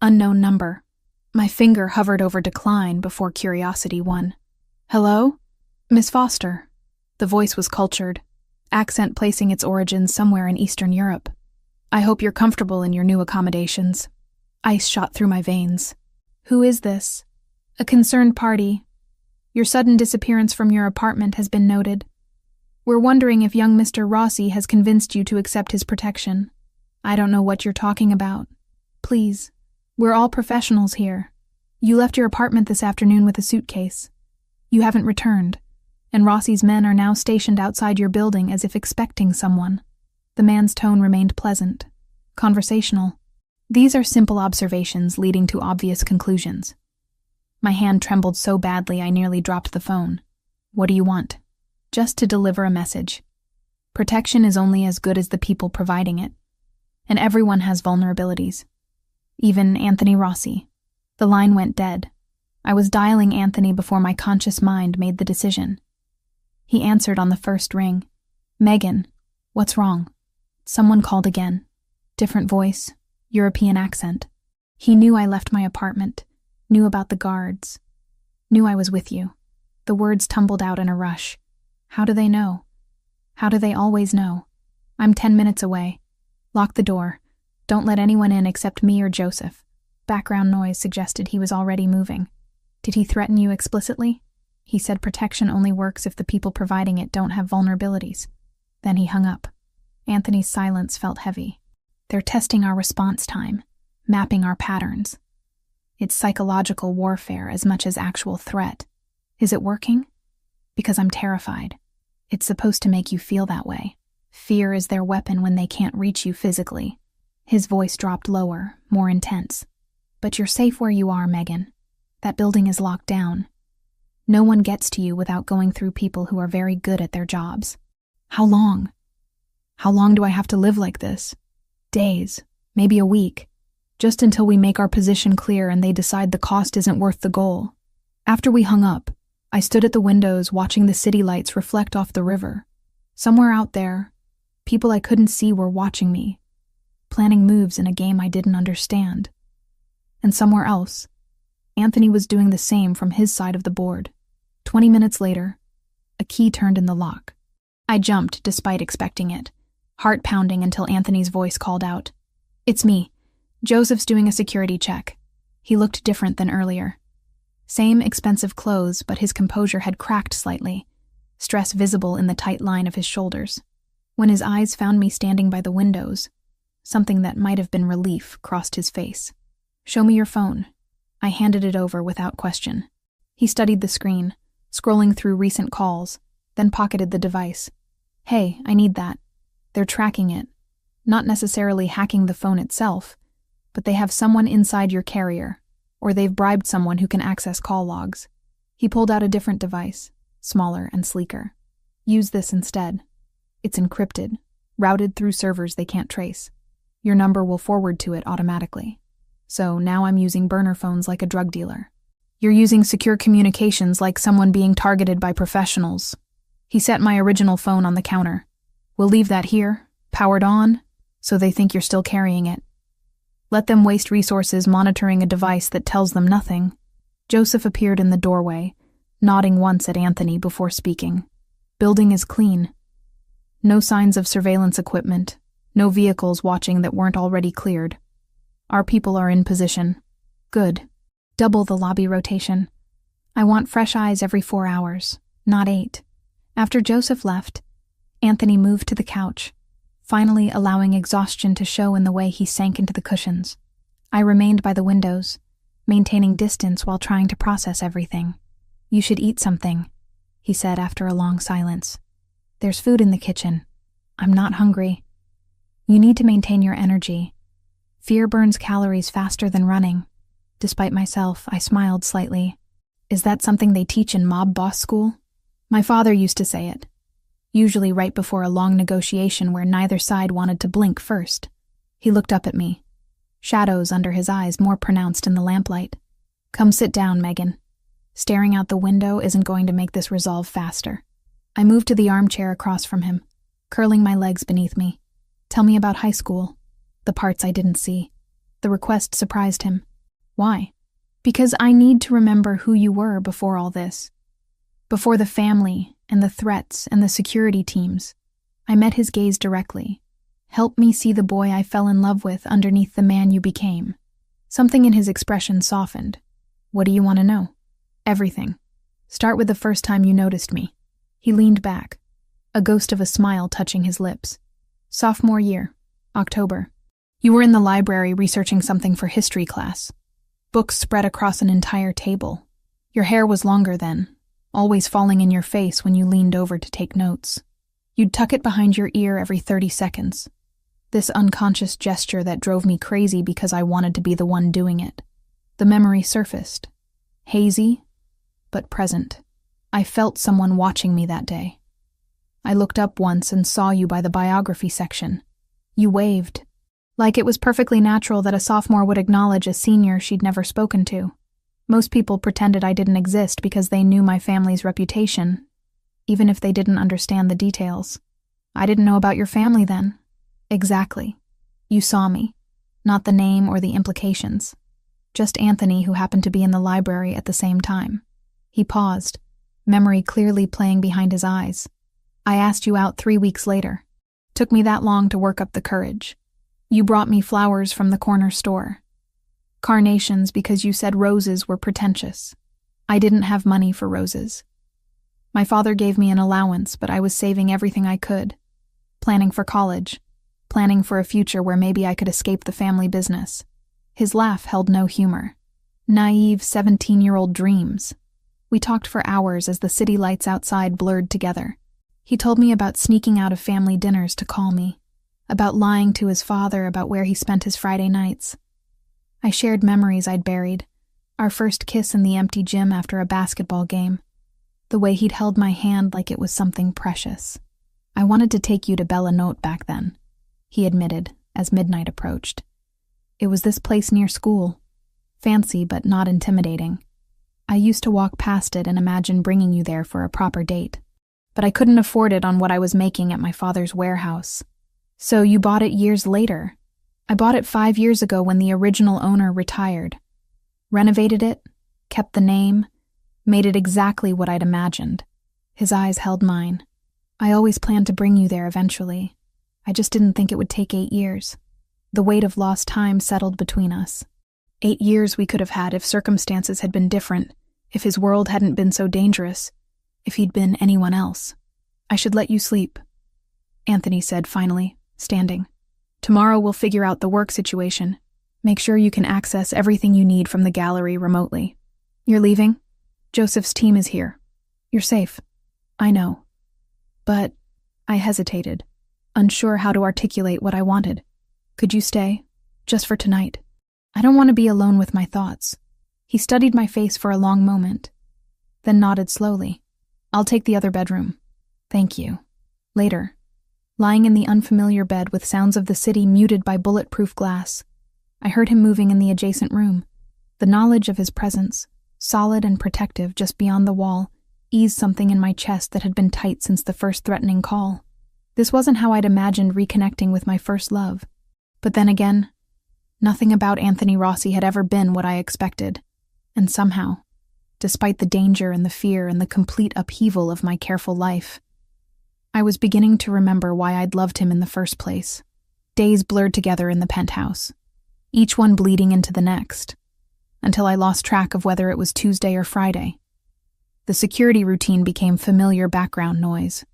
Unknown number. My finger hovered over decline before curiosity won. Hello? Miss Foster. The voice was cultured, accent placing its origins somewhere in Eastern Europe. I hope you're comfortable in your new accommodations. Ice shot through my veins. Who is this? A concerned party. Your sudden disappearance from your apartment has been noted. We're wondering if young Mr. Rossi has convinced you to accept his protection. I don't know what you're talking about. Please, we're all professionals here. You left your apartment this afternoon with a suitcase. You haven't returned, and Rossi's men are now stationed outside your building as if expecting someone. The man's tone remained pleasant, conversational. These are simple observations leading to obvious conclusions. My hand trembled so badly I nearly dropped the phone. What do you want? Just to deliver a message. Protection is only as good as the people providing it. And everyone has vulnerabilities. Even Anthony Rossi. The line went dead. I was dialing Anthony before my conscious mind made the decision. He answered on the first ring. Megan, what's wrong? Someone called again. Different voice, European accent. He knew I left my apartment, knew about the guards, knew I was with you. The words tumbled out in a rush. How do they know? How do they always know? I'm 10 minutes away. Lock the door. Don't let anyone in except me or Joseph. Background noise suggested he was already moving. Did he threaten you explicitly? He said protection only works if the people providing it don't have vulnerabilities. Then he hung up. Anthony's silence felt heavy. They're testing our response time, mapping our patterns. It's psychological warfare as much as actual threat. Is it working? Because I'm terrified. It's supposed to make you feel that way. Fear is their weapon when they can't reach you physically. His voice dropped lower, more intense. But you're safe where you are, Megan. That building is locked down. No one gets to you without going through people who are very good at their jobs. How long? How long do I have to live like this? Days, maybe a week. Just until we make our position clear and they decide the cost isn't worth the goal. After we hung up, I stood at the windows watching the city lights reflect off the river. Somewhere out there, people I couldn't see were watching me, planning moves in a game I didn't understand. And somewhere else, Anthony was doing the same from his side of the board. 20 minutes later, a key turned in the lock. I jumped despite expecting it, heart pounding until Anthony's voice called out. It's me. Joseph's doing a security check. He looked different than earlier. Same expensive clothes, but his composure had cracked slightly, stress visible in the tight line of his shoulders. When his eyes found me standing by the windows, something that might have been relief crossed his face. Show me your phone. I handed it over without question. He studied the screen, scrolling through recent calls, then pocketed the device. Hey, I need that. They're tracking it. Not necessarily hacking the phone itself, but they have someone inside your carrier, or they've bribed someone who can access call logs. He pulled out a different device, smaller and sleeker. Use this instead. It's encrypted, routed through servers they can't trace. Your number will forward to it automatically. So now I'm using burner phones like a drug dealer. You're using secure communications like someone being targeted by professionals. He set my original phone on the counter. We'll leave that here, powered on, so they think you're still carrying it. Let them waste resources monitoring a device that tells them nothing. Joseph appeared in the doorway, nodding once at Anthony before speaking. Building is clean. No signs of surveillance equipment, no vehicles watching that weren't already cleared. Our people are in position. Good. Double the lobby rotation. I want fresh eyes every 4 hours, not 8. After Joseph left, Anthony moved to the couch, finally allowing exhaustion to show in the way he sank into the cushions. I remained by the windows, maintaining distance while trying to process everything. "You should eat something," he said after a long silence. "There's food in the kitchen. I'm not hungry. You need to maintain your energy. Fear burns calories faster than running." Despite myself, I smiled slightly. "Is that something they teach in mob boss school?" My father used to say it, usually right before a long negotiation where neither side wanted to blink first. He looked up at me, shadows under his eyes more pronounced in the lamplight. "Come sit down, Megan. Staring out the window isn't going to make this resolve faster." I moved to the armchair across from him, curling my legs beneath me. "Tell me about high school." The parts I didn't see. The request surprised him. "Why?" "Because I need to remember who you were before all this. Before the family and the threats and the security teams." I met his gaze directly. "Help me see the boy I fell in love with underneath the man you became." Something in his expression softened. "What do you want to know?" "Everything. Start with the first time you noticed me." He leaned back, a ghost of a smile touching his lips. "Sophomore year, October. You were in the library researching something for history class. Books spread across an entire table. Your hair was longer then, always falling in your face when you leaned over to take notes. You'd tuck it behind your ear every 30 seconds. This unconscious gesture that drove me crazy because I wanted to be the one doing it. The memory surfaced. Hazy, but present. I felt someone watching me that day. I looked up once and saw you by the biography section. You waved, like it was perfectly natural that a sophomore would acknowledge a senior she'd never spoken to. Most people pretended I didn't exist because they knew my family's reputation, even if they didn't understand the details. I didn't know about your family then. Exactly. You saw me, not the name or the implications. Just Anthony, who happened to be in the library at the same time. He paused, memory clearly playing behind his eyes. I asked you out 3 weeks later. Took me that long to work up the courage. You brought me flowers from the corner store. Carnations because you said roses were pretentious. I didn't have money for roses. My father gave me an allowance, but I was saving everything I could. Planning for college. Planning for a future where maybe I could escape the family business. His laugh held no humor. Naive 17-year-old dreams. We talked for hours as the city lights outside blurred together. He told me about sneaking out of family dinners to call me, about lying to his father about where he spent his Friday nights. I shared memories I'd buried, our first kiss in the empty gym after a basketball game, the way he'd held my hand like it was something precious. I wanted to take you to Bella Note back then, he admitted as midnight approached. It was this place near school, fancy but not intimidating. I used to walk past it and imagine bringing you there for a proper date, but I couldn't afford it on what I was making at my father's warehouse. So you bought it years later. I bought it 5 years ago when the original owner retired. Renovated it, kept the name, made it exactly what I'd imagined. His eyes held mine. I always planned to bring you there eventually. I just didn't think it would take 8 years. The weight of lost time settled between us. 8 years we could have had if circumstances had been different, if his world hadn't been so dangerous, if he'd been anyone else. I should let you sleep, Anthony said finally, standing. Tomorrow we'll figure out the work situation. Make sure you can access everything you need from the gallery remotely. You're leaving? Joseph's team is here. You're safe. I know. But I hesitated, unsure how to articulate what I wanted. Could you stay? Just for tonight. I don't want to be alone with my thoughts. He studied my face for a long moment, then nodded slowly. I'll take the other bedroom. Thank you. Later. Lying in the unfamiliar bed with sounds of the city muted by bulletproof glass, I heard him moving in the adjacent room. The knowledge of his presence, solid and protective just beyond the wall, eased something in my chest that had been tight since the first threatening call. This wasn't how I'd imagined reconnecting with my first love. But then again, nothing about Anthony Rossi had ever been what I expected. And somehow, despite the danger and the fear and the complete upheaval of my careful life, I was beginning to remember why I'd loved him in the first place. Days blurred together in the penthouse, each one bleeding into the next, until I lost track of whether it was Tuesday or Friday. The security routine became familiar background noise.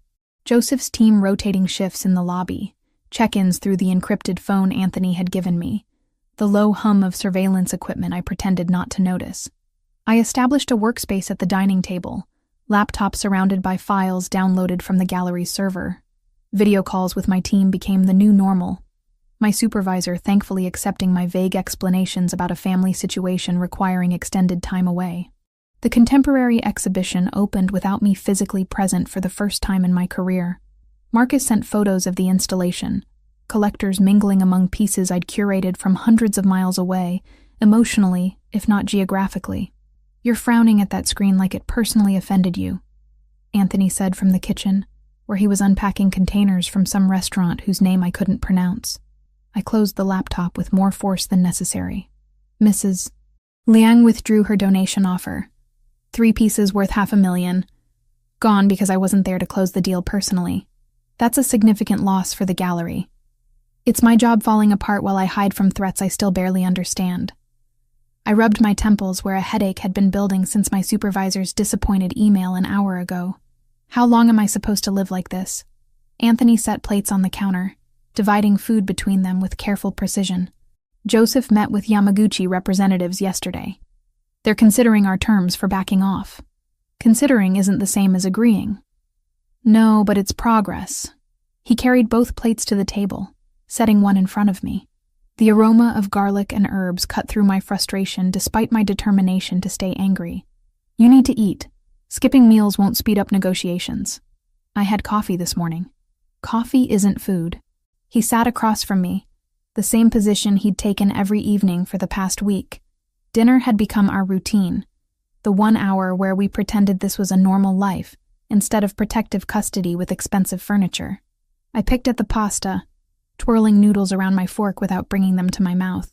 Joseph's team rotating shifts in the lobby, check-ins through the encrypted phone Anthony had given me, the low hum of surveillance equipment I pretended not to notice. I established a workspace at the dining table, laptop surrounded by files downloaded from the gallery's server. Video calls with my team became the new normal, my supervisor thankfully accepting my vague explanations about a family situation requiring extended time away. The contemporary exhibition opened without me physically present for the first time in my career. Marcus sent photos of the installation, collectors mingling among pieces I'd curated from hundreds of miles away, emotionally, if not geographically. "You're frowning at that screen like it personally offended you," Anthony said from the kitchen, where he was unpacking containers from some restaurant whose name I couldn't pronounce. I closed the laptop with more force than necessary. Mrs. Liang withdrew her donation offer. 3 pieces worth $500,000. Gone because I wasn't there to close the deal personally. That's a significant loss for the gallery. It's my job falling apart while I hide from threats I still barely understand. I rubbed my temples where a headache had been building since my supervisor's disappointed email an hour ago. How long am I supposed to live like this? Anthony set plates on the counter, dividing food between them with careful precision. Joseph met with Yamaguchi representatives yesterday. They're considering our terms for backing off. Considering isn't the same as agreeing. No, but it's progress. He carried both plates to the table, setting one in front of me. The aroma of garlic and herbs cut through my frustration despite my determination to stay angry. "You need to eat. Skipping meals won't speed up negotiations." I had coffee this morning. Coffee isn't food. He sat across from me, the same position he'd taken every evening for the past week. Dinner had become our routine, the 1 hour where we pretended this was a normal life instead of protective custody with expensive furniture. I picked at the pasta, twirling noodles around my fork without bringing them to my mouth.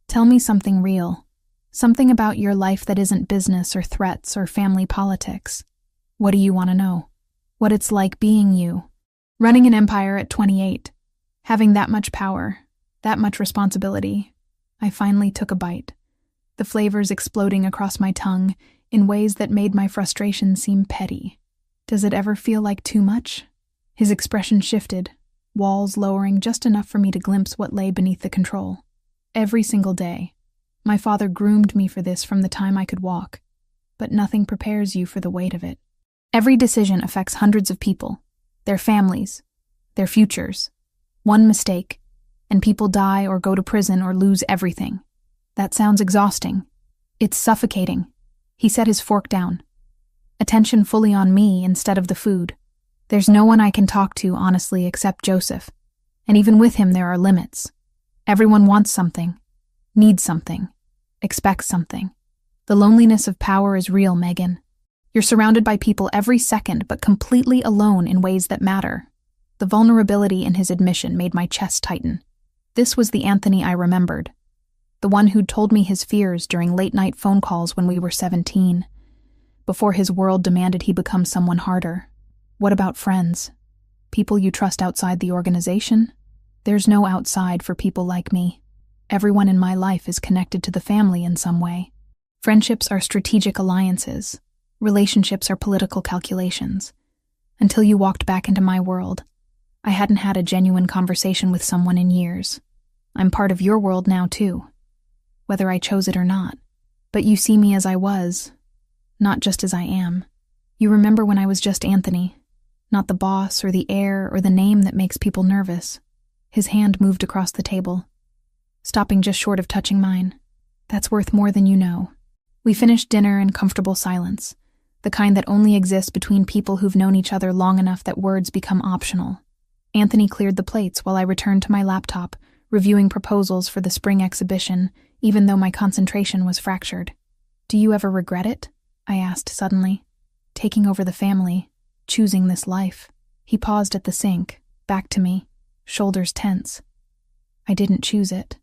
"Tell me something real. Something about your life that isn't business or threats or family politics. What do you want to know? What it's like being you. Running an empire at 28. Having that much power, that much responsibility." I finally took a bite, the flavors exploding across my tongue in ways that made my frustration seem petty. "Does it ever feel like too much?" His expression shifted, walls lowering just enough for me to glimpse what lay beneath the control. Every single day. My father groomed me for this from the time I could walk, but nothing prepares you for the weight of it. Every decision affects hundreds of people, their families, their futures. One mistake, and people die or go to prison or lose everything. That sounds exhausting. It's suffocating. He set his fork down. Attention fully on me instead of the food. There's no one I can talk to, honestly, except Joseph. And even with him, there are limits. Everyone wants something, needs something, expects something. The loneliness of power is real, Megan. You're surrounded by people every second, but completely alone in ways that matter. The vulnerability in his admission made my chest tighten. This was the Anthony I remembered. The one who'd told me his fears during late-night phone calls when we were 17, before his world demanded he become someone harder. What about friends? People you trust outside the organization? There's no outside for people like me. Everyone in my life is connected to the family in some way. Friendships are strategic alliances. Relationships are political calculations. Until you walked back into my world, I hadn't had a genuine conversation with someone in years. I'm part of your world now, too, whether I chose it or not. But you see me as I was, not just as I am. You remember when I was just Anthony, not the boss or the heir or the name that makes people nervous. His hand moved across the table, stopping just short of touching mine. That's worth more than you know. We finished dinner in comfortable silence, the kind that only exists between people who've known each other long enough that words become optional. Anthony cleared the plates while I returned to my laptop, reviewing proposals for the spring exhibition, even though my concentration was fractured. "Do you ever regret it?" I asked suddenly. "Taking over the family, choosing this life." He paused at the sink, back to me, shoulders tense. "I didn't choose it.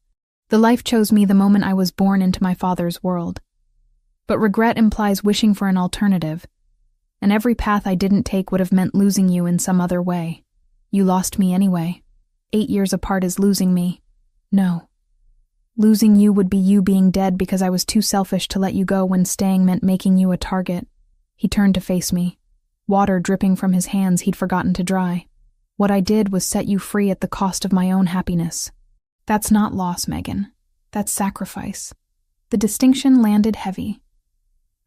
The life chose me the moment I was born into my father's world. But regret implies wishing for an alternative, And every path I didn't take would have meant losing you in some other way. You lost me anyway. 8 years apart is losing me. No. Losing you would be you being dead because I was too selfish to let you go when staying meant making you a target. He turned to face me, water dripping from his hands he'd forgotten to dry. What I did was set you free at the cost of my own happiness. That's not loss, Megan. That's sacrifice. The distinction landed heavy.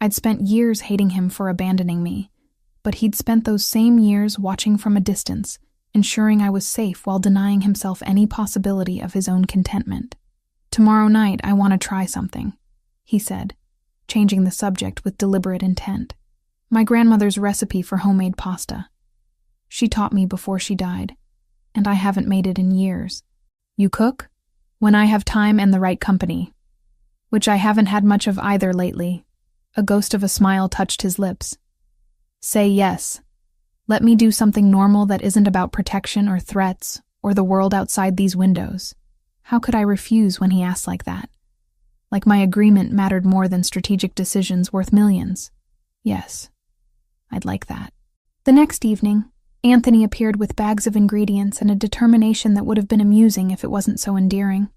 I'd spent years hating him for abandoning me, but he'd spent those same years watching from a distance, ensuring I was safe while denying himself any possibility of his own contentment. Tomorrow night, I want to try something, he said, changing the subject with deliberate intent. My grandmother's recipe for homemade pasta. She taught me before she died, and I haven't made it in years. You cook? When I have time and the right company. Which I haven't had much of either lately. A ghost of a smile touched his lips. Say yes. Let me do something normal that isn't about protection or threats or the world outside these windows. How could I refuse when he asked like that? Like my agreement mattered more than strategic decisions worth millions. Yes, I'd like that. The next evening, Anthony appeared with bags of ingredients and a determination that would have been amusing if it wasn't so endearing.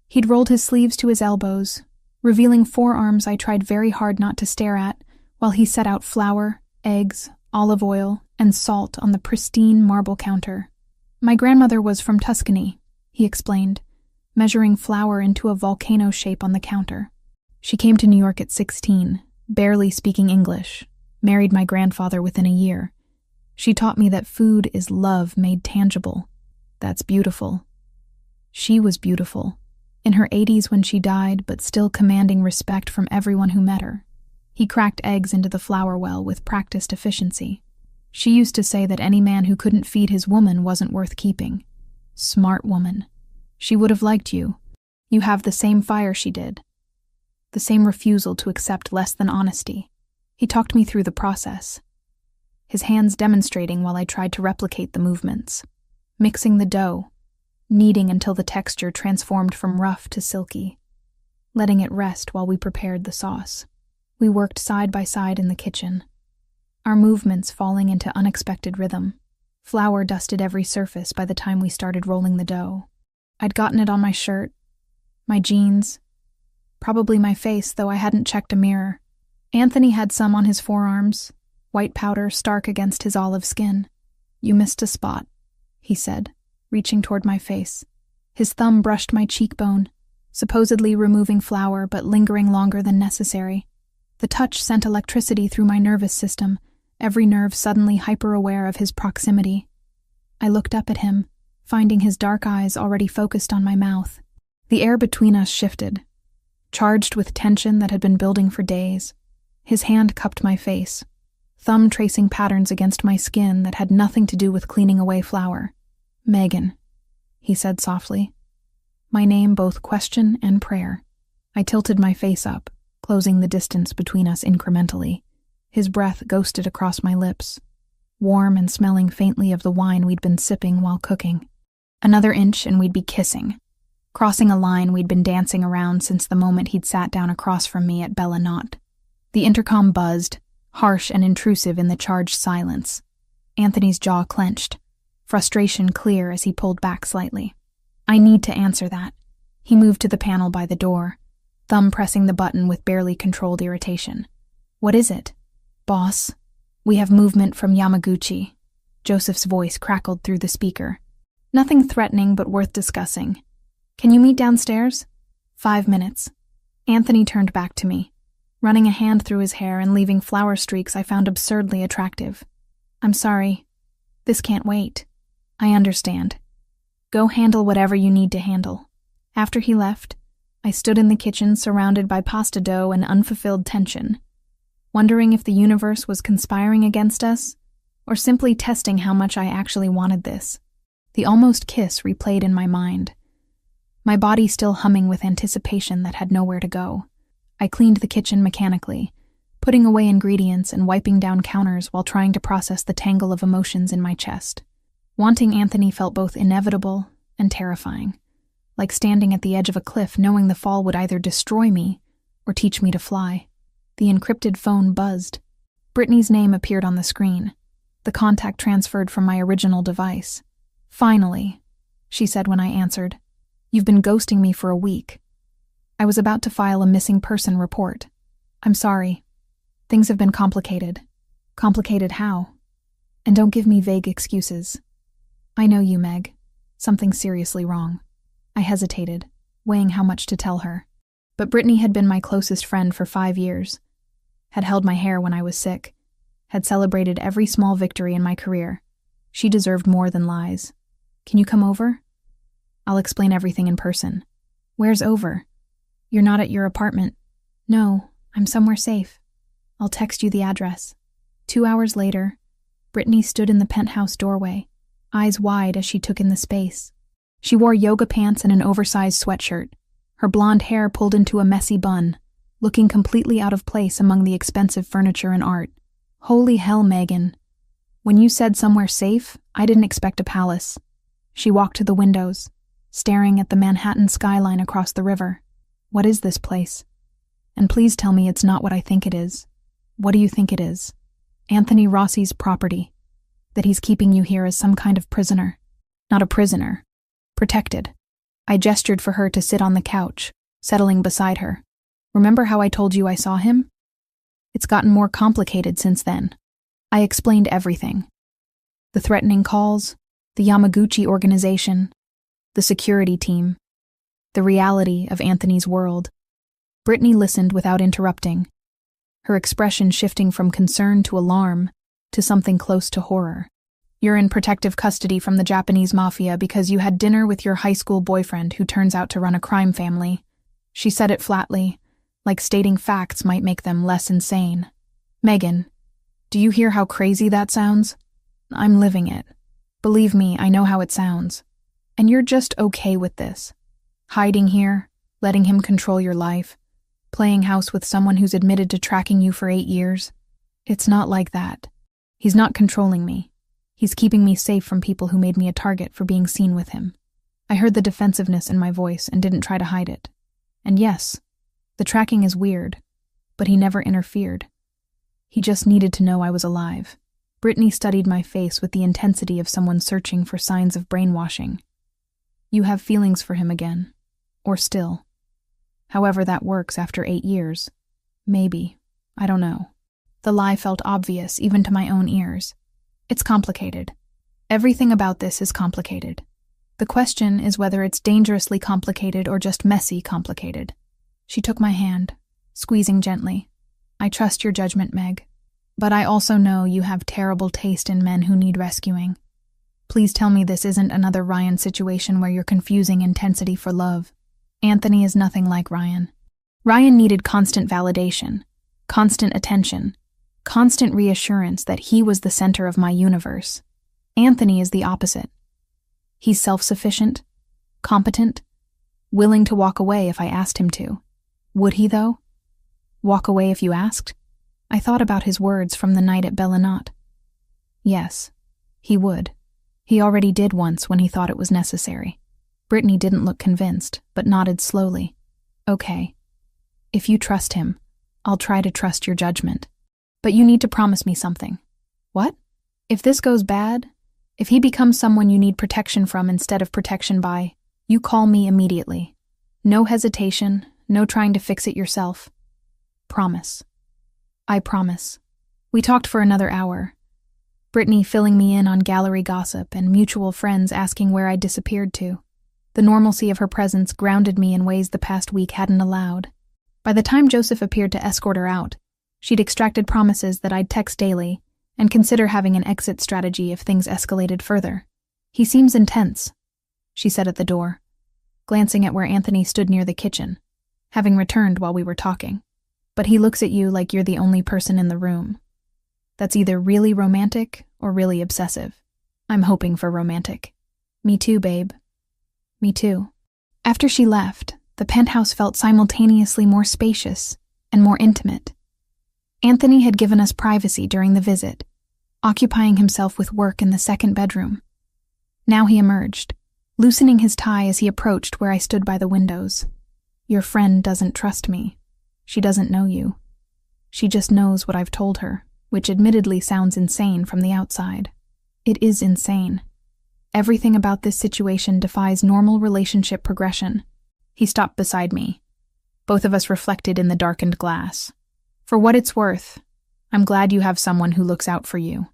He'd rolled his sleeves to his elbows, revealing forearms I tried very hard not to stare at, while he set out flour, eggs, olive oil, and salt on the pristine marble counter. My grandmother was from Tuscany, he explained, measuring flour into a volcano shape on the counter. She came to New York at 16, barely speaking English, married my grandfather within a year. She taught me that food is love made tangible. That's beautiful. She was beautiful, in her 80s when she died, but still commanding respect from everyone who met her. He cracked eggs into the flour well with practiced efficiency. She used to say that any man who couldn't feed his woman wasn't worth keeping. Smart woman. She would have liked you. You have the same fire she did. The same refusal to accept less than honesty. He talked me through the process, his hands demonstrating while I tried to replicate the movements. Mixing the dough, kneading until the texture transformed from rough to silky, letting it rest while we prepared the sauce. We worked side by side in the kitchen, our movements falling into unexpected rhythm. Flour dusted every surface by the time we started rolling the dough. I'd gotten it on my shirt, my jeans, probably my face, though I hadn't checked a mirror. Anthony had some on his forearms, white powder stark against his olive skin. You missed a spot, he said, reaching toward my face. His thumb brushed my cheekbone, supposedly removing flour but lingering longer than necessary. The touch sent electricity through my nervous system, every nerve suddenly hyper-aware of his proximity. I looked up at him, finding his dark eyes already focused on my mouth. The air between us shifted, charged with tension that had been building for days. His hand cupped my face, thumb tracing patterns against my skin that had nothing to do with cleaning away flour. Megan, he said softly. My name both question and prayer. I tilted my face up, closing the distance between us incrementally. His breath ghosted across my lips, warm and smelling faintly of the wine we'd been sipping while cooking. Another inch and we'd be kissing, crossing a line we'd been dancing around since the moment he'd sat down across from me at Bella Knot. The intercom buzzed, harsh and intrusive in the charged silence. Anthony's jaw clenched, frustration clear as he pulled back slightly. I need to answer that. He moved to the panel by the door, thumb pressing the button with barely controlled irritation. What is it? Boss, we have movement from Yamaguchi. Joseph's voice crackled through the speaker. Nothing threatening but worth discussing. Can you meet downstairs? 5 minutes. Anthony turned back to me, running a hand through his hair and leaving flower streaks I found absurdly attractive. I'm sorry. This can't wait. I understand. Go handle whatever you need to handle. After he left, I stood in the kitchen surrounded by pasta dough and unfulfilled tension, wondering if the universe was conspiring against us or simply testing how much I actually wanted this. The almost kiss replayed in my mind, my body still humming with anticipation that had nowhere to go. I cleaned the kitchen mechanically, putting away ingredients and wiping down counters while trying to process the tangle of emotions in my chest. Wanting Anthony felt both inevitable and terrifying, like standing at the edge of a cliff knowing the fall would either destroy me or teach me to fly. The encrypted phone buzzed. Brittany's name appeared on the screen. The contact transferred from my original device. "Finally," she said when I answered. "You've been ghosting me for a week." I was about to file a missing person report. "I'm sorry. Things have been complicated." "Complicated how?" "And don't give me vague excuses." "I know you, Meg. Something's seriously wrong." I hesitated, weighing how much to tell her. But Brittany had been my closest friend for 5 years, had held my hair when I was sick, had celebrated every small victory in my career. She deserved more than lies. "Can you come over?" "I'll explain everything in person." "Where's over?" "You're not at your apartment." "No, I'm somewhere safe. I'll text you the address." 2 hours later, Brittany stood in the penthouse doorway, eyes wide as she took in the space. She wore yoga pants and an oversized sweatshirt, her blonde hair pulled into a messy bun, looking completely out of place among the expensive furniture and art. "Holy hell, Megan. When you said somewhere safe, I didn't expect a palace." She walked to the windows, staring at the Manhattan skyline across the river. "What is this place? And please tell me it's not what I think it is." "What do you think it is?" "Anthony Rossi's property. That he's keeping you here as some kind of prisoner." "Not a prisoner. Protected." I gestured for her to sit on the couch, settling beside her. "Remember how I told you I saw him? It's gotten more complicated since then." I explained everything. The threatening calls, the Yamaguchi organization, the security team, the reality of Anthony's world. Brittany listened without interrupting, her expression shifting from concern to alarm to something close to horror. "You're in protective custody from the Japanese Mafia because you had dinner with your high school boyfriend who turns out to run a crime family." She said it flatly, like stating facts might make them less insane. "Megan, do you hear how crazy that sounds? I'm living it. Believe me, I know how it sounds. And you're just okay with this. Hiding here, letting him control your life, playing house with someone who's admitted to tracking you for 8 years. It's not like that. He's not controlling me. He's keeping me safe from people who made me a target for being seen with him." I heard the defensiveness in my voice and didn't try to hide it. "And yes, the tracking is weird, but he never interfered. He just needed to know I was alive." Brittany studied my face with the intensity of someone searching for signs of brainwashing. "You have feelings for him again. Or still. However that works after 8 years. Maybe. I don't know." The lie felt obvious, even to my own ears. "It's complicated. Everything about this is complicated. The question is whether it's dangerously complicated or just messy complicated." She took my hand, squeezing gently. "I trust your judgment, Meg. But I also know you have terrible taste in men who need rescuing. Please tell me this isn't another Ryan situation where you're confusing intensity for love. Anthony is nothing like Ryan. Ryan needed constant validation, constant attention, constant reassurance that he was the center of my universe. Anthony is the opposite. He's self-sufficient, competent, willing to walk away if I asked him to. Would he, though? Walk away if you asked? I thought about his words from the night at Bellinat. Yes, he would. He already did once when he thought it was necessary. Brittany didn't look convinced, but nodded slowly. "Okay. If you trust him, I'll try to trust your judgment. But you need to promise me something." "What?" "If this goes bad, if he becomes someone you need protection from instead of protection by, you call me immediately. No hesitation, no trying to fix it yourself. Promise." I promise. We talked for another hour. Brittany filling me in on gallery gossip and mutual friends asking where I'd disappeared to. The normalcy of her presence grounded me in ways the past week hadn't allowed. By the time Joseph appeared to escort her out, she'd extracted promises that I'd text daily and consider having an exit strategy if things escalated further. "He seems intense," she said at the door, glancing at where Anthony stood near the kitchen, having returned while we were talking. "But he looks at you like you're the only person in the room. That's either really romantic or really obsessive. I'm hoping for romantic." "Me too, babe. Me too." After she left, the penthouse felt simultaneously more spacious and more intimate. Anthony had given us privacy during the visit, occupying himself with work in the second bedroom. Now he emerged, loosening his tie as he approached where I stood by the windows. "Your friend doesn't trust me. She doesn't know you. She just knows what I've told her, which admittedly sounds insane from the outside. It is insane. Everything about this situation defies normal relationship progression. He stopped beside me. Both of us reflected in the darkened glass. For what it's worth, I'm glad you have someone who looks out for you.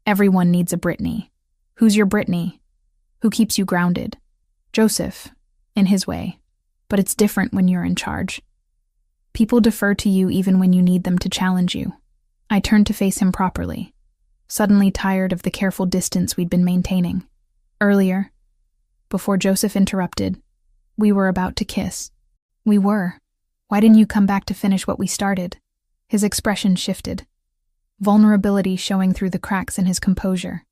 Everyone needs a Brittany. Who's your Brittany? Who keeps you grounded? Joseph, in his way. But it's different when you're in charge. People defer to you even when you need them to challenge you. I turned to face him properly, suddenly tired of the careful distance we'd been maintaining. Earlier, before Joseph interrupted, we were about to kiss. We were. Why didn't you come back to finish what we started? His expression shifted, vulnerability showing through the cracks in his composure.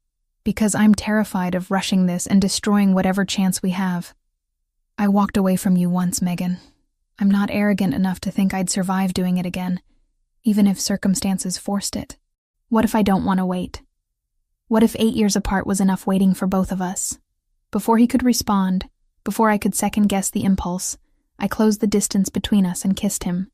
Because I'm terrified of rushing this and destroying whatever chance we have. I walked away from you once, Megan. I'm not arrogant enough to think I'd survive doing it again, even if circumstances forced it. What if I don't want to wait? What if 8 years apart was enough waiting for both of us? Before he could respond, before I could second-guess the impulse, I closed the distance between us and kissed him.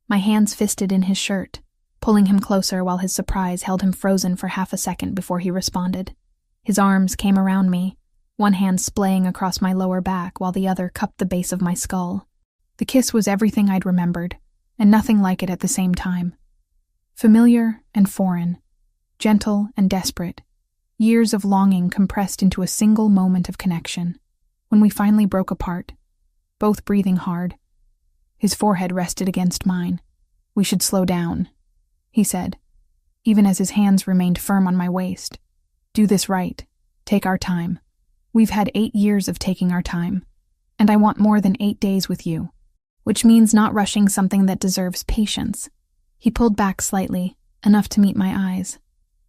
My hands fisted in his shirt, pulling him closer while his surprise held him frozen for half a second before he responded. His arms came around me, one hand splaying across my lower back while the other cupped the base of my skull. The kiss was everything I'd remembered, and nothing like it at the same time. Familiar and foreign, gentle and desperate, years of longing compressed into a single moment of connection. When we finally broke apart, both breathing hard, his forehead rested against mine. We should slow down, he said, even as his hands remained firm on my waist. Do this right. Take our time. We've had 8 years of taking our time, and I want more than 8 days with you, which means not rushing something that deserves patience. He pulled back slightly, enough to meet my eyes.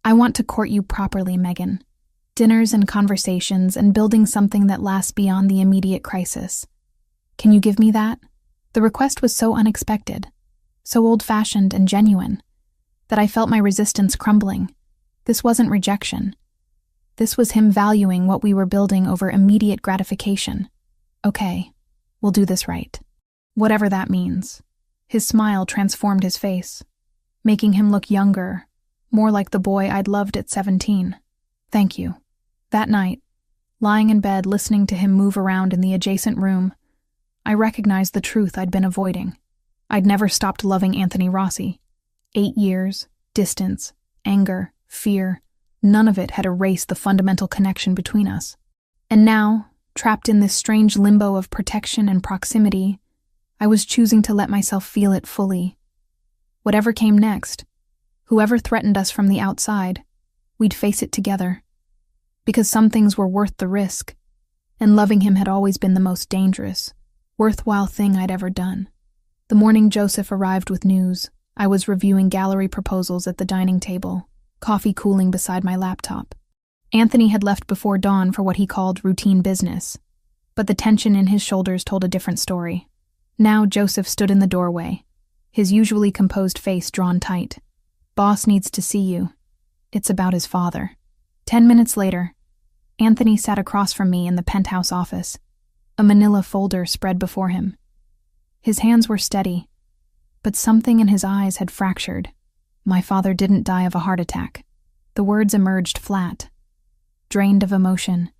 I want to court you properly, Megan. Dinners and conversations and building something that lasts beyond the immediate crisis. Can you give me that? The request was so unexpected, so old-fashioned and genuine, that I felt my resistance crumbling. This wasn't rejection. This was him valuing what we were building over immediate gratification. Okay, we'll do this right. Whatever that means. His smile transformed his face, making him look younger, more like the boy I'd loved at 17. Thank you. That night, lying in bed listening to him move around in the adjacent room, I recognized the truth I'd been avoiding. I'd never stopped loving Anthony Rossi. 8 years, distance, anger, fear, none of it had erased the fundamental connection between us. And now, trapped in this strange limbo of protection and proximity, I was choosing to let myself feel it fully. Whatever came next, whoever threatened us from the outside, we'd face it together. Because some things were worth the risk, and loving him had always been the most dangerous, worthwhile thing I'd ever done. The morning Joseph arrived with news, I was reviewing gallery proposals at the dining table, coffee cooling beside my laptop. Anthony had left before dawn for what he called routine business, but the tension in his shoulders told a different story. Now Joseph stood in the doorway, his usually composed face drawn tight. Boss needs to see you. It's about his father. 10 minutes later, Anthony sat across from me in the penthouse office, a manila folder spread before him. His hands were steady, but something in his eyes had fractured. My father didn't die of a heart attack. The words emerged flat, drained of emotion.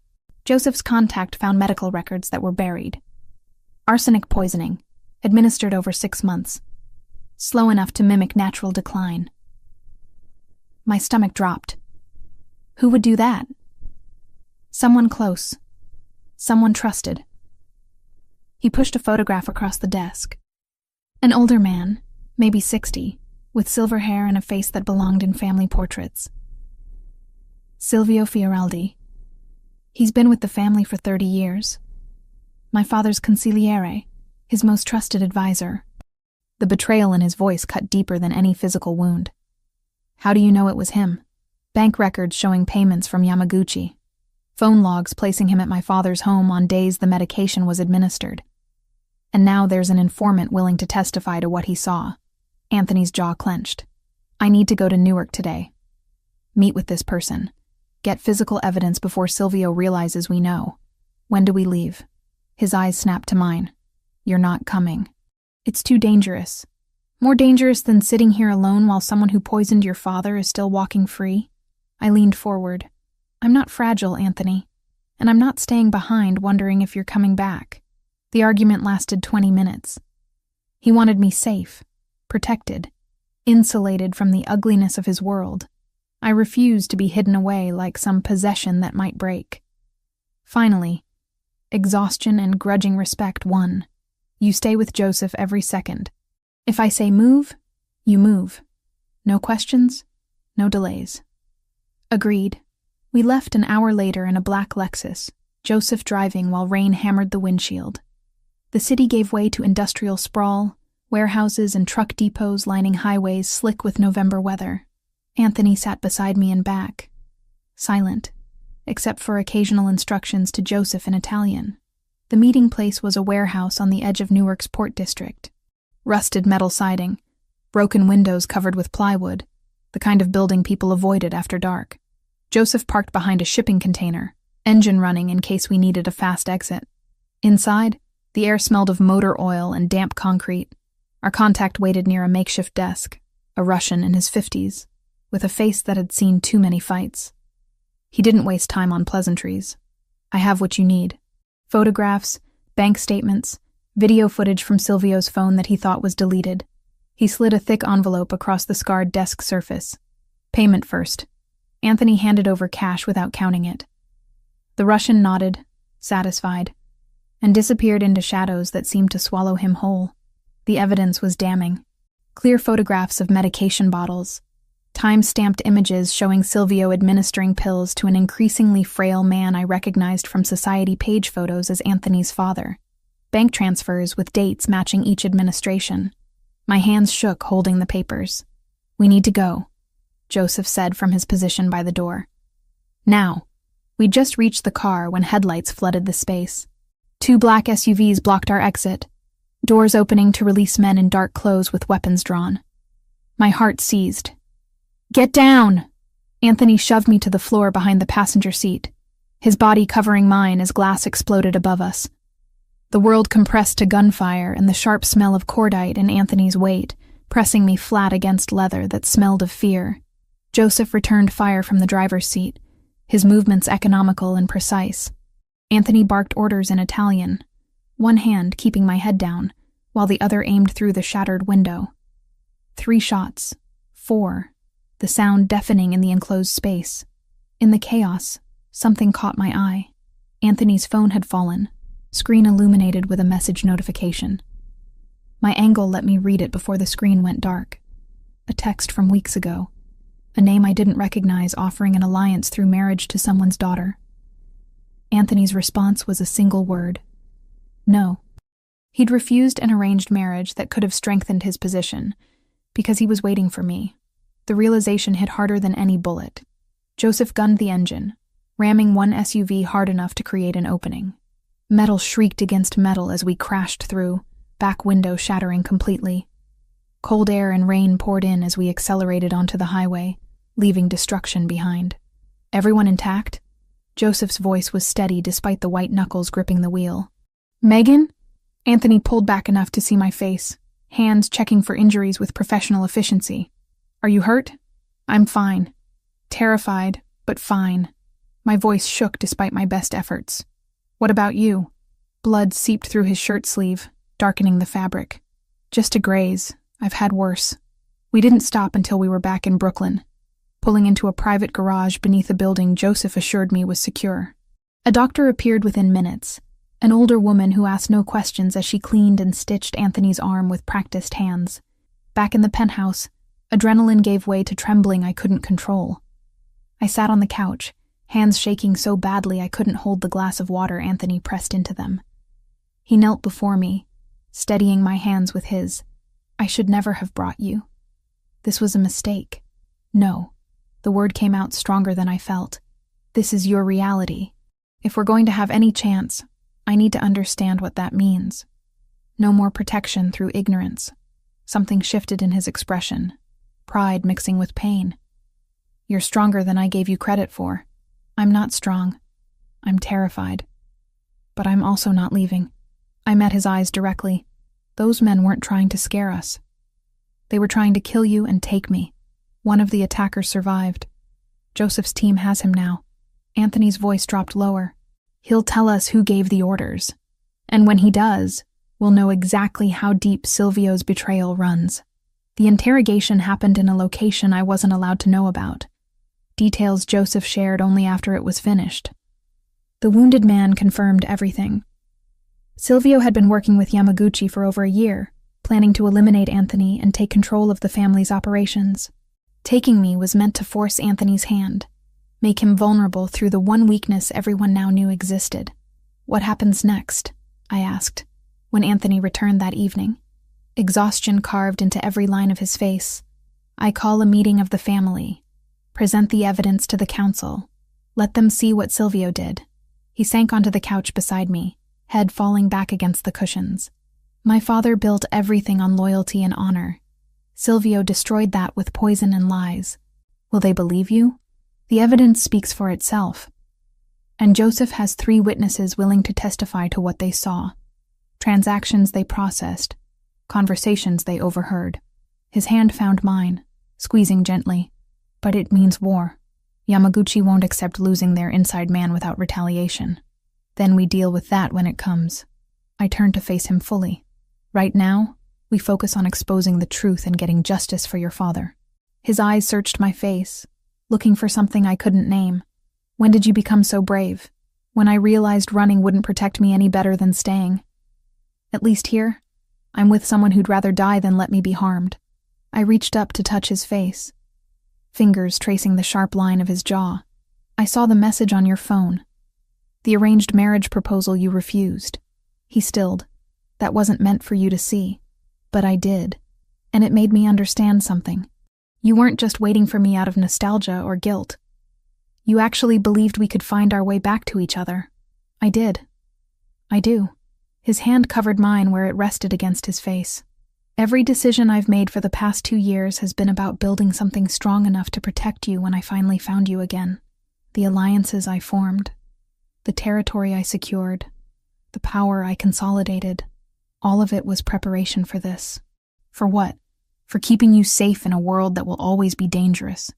Joseph's contact found medical records that were buried. Arsenic poisoning, administered over 6 months, slow enough to mimic natural decline. My stomach dropped. Who would do that? Someone close. Someone trusted. He pushed a photograph across the desk. An older man, maybe 60, with silver hair and a face that belonged in family portraits. Silvio Fioraldi. He's been with the family for 30 years. My father's consigliere, his most trusted advisor. The betrayal in his voice cut deeper than any physical wound. How do you know it was him? Bank records showing payments from Yamaguchi. Phone logs placing him at my father's home on days the medication was administered. And now there's an informant willing to testify to what he saw. Anthony's jaw clenched. I need to go to Newark today. Meet with this person. Get physical evidence before Silvio realizes we know. When do we leave? His eyes snapped to mine. You're not coming. It's too dangerous. More dangerous than sitting here alone while someone who poisoned your father is still walking free? I leaned forward. I'm not fragile, Anthony. And I'm not staying behind wondering if you're coming back. The argument lasted 20 minutes. He wanted me safe, protected, insulated from the ugliness of his world. I refused to be hidden away like some possession that might break. Finally, exhaustion and grudging respect won. You stay with Joseph every second. If I say move, you move. No questions, no delays. Agreed. We left an hour later in a black Lexus, Joseph driving while rain hammered the windshield. The city gave way to industrial sprawl, warehouses and truck depots lining highways slick with November weather. Anthony sat beside me in back, silent, except for occasional instructions to Joseph in Italian. The meeting place was a warehouse on the edge of Newark's Port District. Rusted metal siding, broken windows covered with plywood, the kind of building people avoided after dark. Joseph parked behind a shipping container, engine running in case we needed a fast exit. Inside, the air smelled of motor oil and damp concrete. Our contact waited near a makeshift desk, a Russian in his 50s, with a face that had seen too many fights. He didn't waste time on pleasantries. I have what you need. Photographs, bank statements, video footage from Silvio's phone that he thought was deleted. He slid a thick envelope across the scarred desk surface. Payment first. Anthony handed over cash without counting it. The Russian nodded, satisfied, and disappeared into shadows that seemed to swallow him whole. The evidence was damning. Clear photographs of medication bottles, time-stamped images showing Silvio administering pills to an increasingly frail man I recognized from society page photos as Anthony's father. Bank transfers with dates matching each administration. My hands shook holding the papers. We need to go, Joseph said from his position by the door. Now. We'd just reached the car when headlights flooded the space. 2 black SUVs blocked our exit, doors opening to release men in dark clothes with weapons drawn. My heart seized. Get down! Anthony shoved me to the floor behind the passenger seat, his body covering mine as glass exploded above us. The world compressed to gunfire and the sharp smell of cordite in Anthony's weight, pressing me flat against leather that smelled of fear. Joseph returned fire from the driver's seat, his movements economical and precise. Anthony barked orders in Italian, one hand keeping my head down, while the other aimed through the shattered window. 3 shots. 4. The sound deafening in the enclosed space. In the chaos, something caught my eye. Anthony's phone had fallen, screen illuminated with a message notification. My angle let me read it before the screen went dark. A text from weeks ago. A name I didn't recognize offering an alliance through marriage to someone's daughter. Anthony's response was a single word. No. He'd refused an arranged marriage that could have strengthened his position, because he was waiting for me. The realization hit harder than any bullet. Joseph gunned the engine, ramming one SUV hard enough to create an opening. Metal shrieked against metal as we crashed through, back window shattering completely. Cold air and rain poured in as we accelerated onto the highway, leaving destruction behind. Everyone intact? Joseph's voice was steady despite the white knuckles gripping the wheel. Megan? Anthony pulled back enough to see my face, hands checking for injuries with professional efficiency. Are you hurt? I'm fine. Terrified, but fine. My voice shook despite my best efforts. What about you? Blood seeped through his shirt sleeve, darkening the fabric. Just a graze. I've had worse. We didn't stop until we were back in Brooklyn. Pulling into a private garage beneath a building Joseph assured me was secure. A doctor appeared within minutes, an older woman who asked no questions as she cleaned and stitched Anthony's arm with practiced hands. Back in the penthouse, adrenaline gave way to trembling I couldn't control. I sat on the couch, hands shaking so badly I couldn't hold the glass of water Anthony pressed into them. He knelt before me, steadying my hands with his. I should never have brought you. This was a mistake. No. The word came out stronger than I felt. This is your reality. If we're going to have any chance, I need to understand what that means. No more protection through ignorance. Something shifted in his expression, pride mixing with pain. You're stronger than I gave you credit for. I'm not strong. I'm terrified. But I'm also not leaving. I met his eyes directly. Those men weren't trying to scare us. They were trying to kill you and take me. One of the attackers survived. Joseph's team has him now." Anthony's voice dropped lower. "He'll tell us who gave the orders. And when he does, we'll know exactly how deep Silvio's betrayal runs. The interrogation happened in a location I wasn't allowed to know about. Details Joseph shared only after it was finished." The wounded man confirmed everything. Silvio had been working with Yamaguchi for over a year, planning to eliminate Anthony and take control of the family's operations. Taking me was meant to force Anthony's hand, make him vulnerable through the one weakness everyone now knew existed. "What happens next?" I asked, when Anthony returned that evening. Exhaustion carved into every line of his face. "I call a meeting of the family. Present the evidence to the council. Let them see what Silvio did." He sank onto the couch beside me, head falling back against the cushions. "My father built everything on loyalty and honor. Silvio destroyed that with poison and lies. Will they believe you? The evidence speaks for itself. And Joseph has 3 witnesses willing to testify to what they saw. Transactions they processed, conversations they overheard." His hand found mine, squeezing gently. "But it means war. Yamaguchi won't accept losing their inside man without retaliation. Then we deal with that when it comes." I turned to face him fully. "Right now, we focus on exposing the truth and getting justice for your father." His eyes searched my face, looking for something I couldn't name. "When did you become so brave?" "When I realized running wouldn't protect me any better than staying. At least here, I'm with someone who'd rather die than let me be harmed." I reached up to touch his face, fingers tracing the sharp line of his jaw. "I saw the message on your phone. The arranged marriage proposal you refused." He stilled. "That wasn't meant for you to see. But I did. And it made me understand something. You weren't just waiting for me out of nostalgia or guilt. You actually believed we could find our way back to each other." "I did. I do." His hand covered mine where it rested against his face. "Every decision I've made for the past 2 years has been about building something strong enough to protect you when I finally found you again. The alliances I formed, the territory I secured, the power I consolidated, all of it was preparation for this. For what? For keeping you safe in a world that will always be dangerous.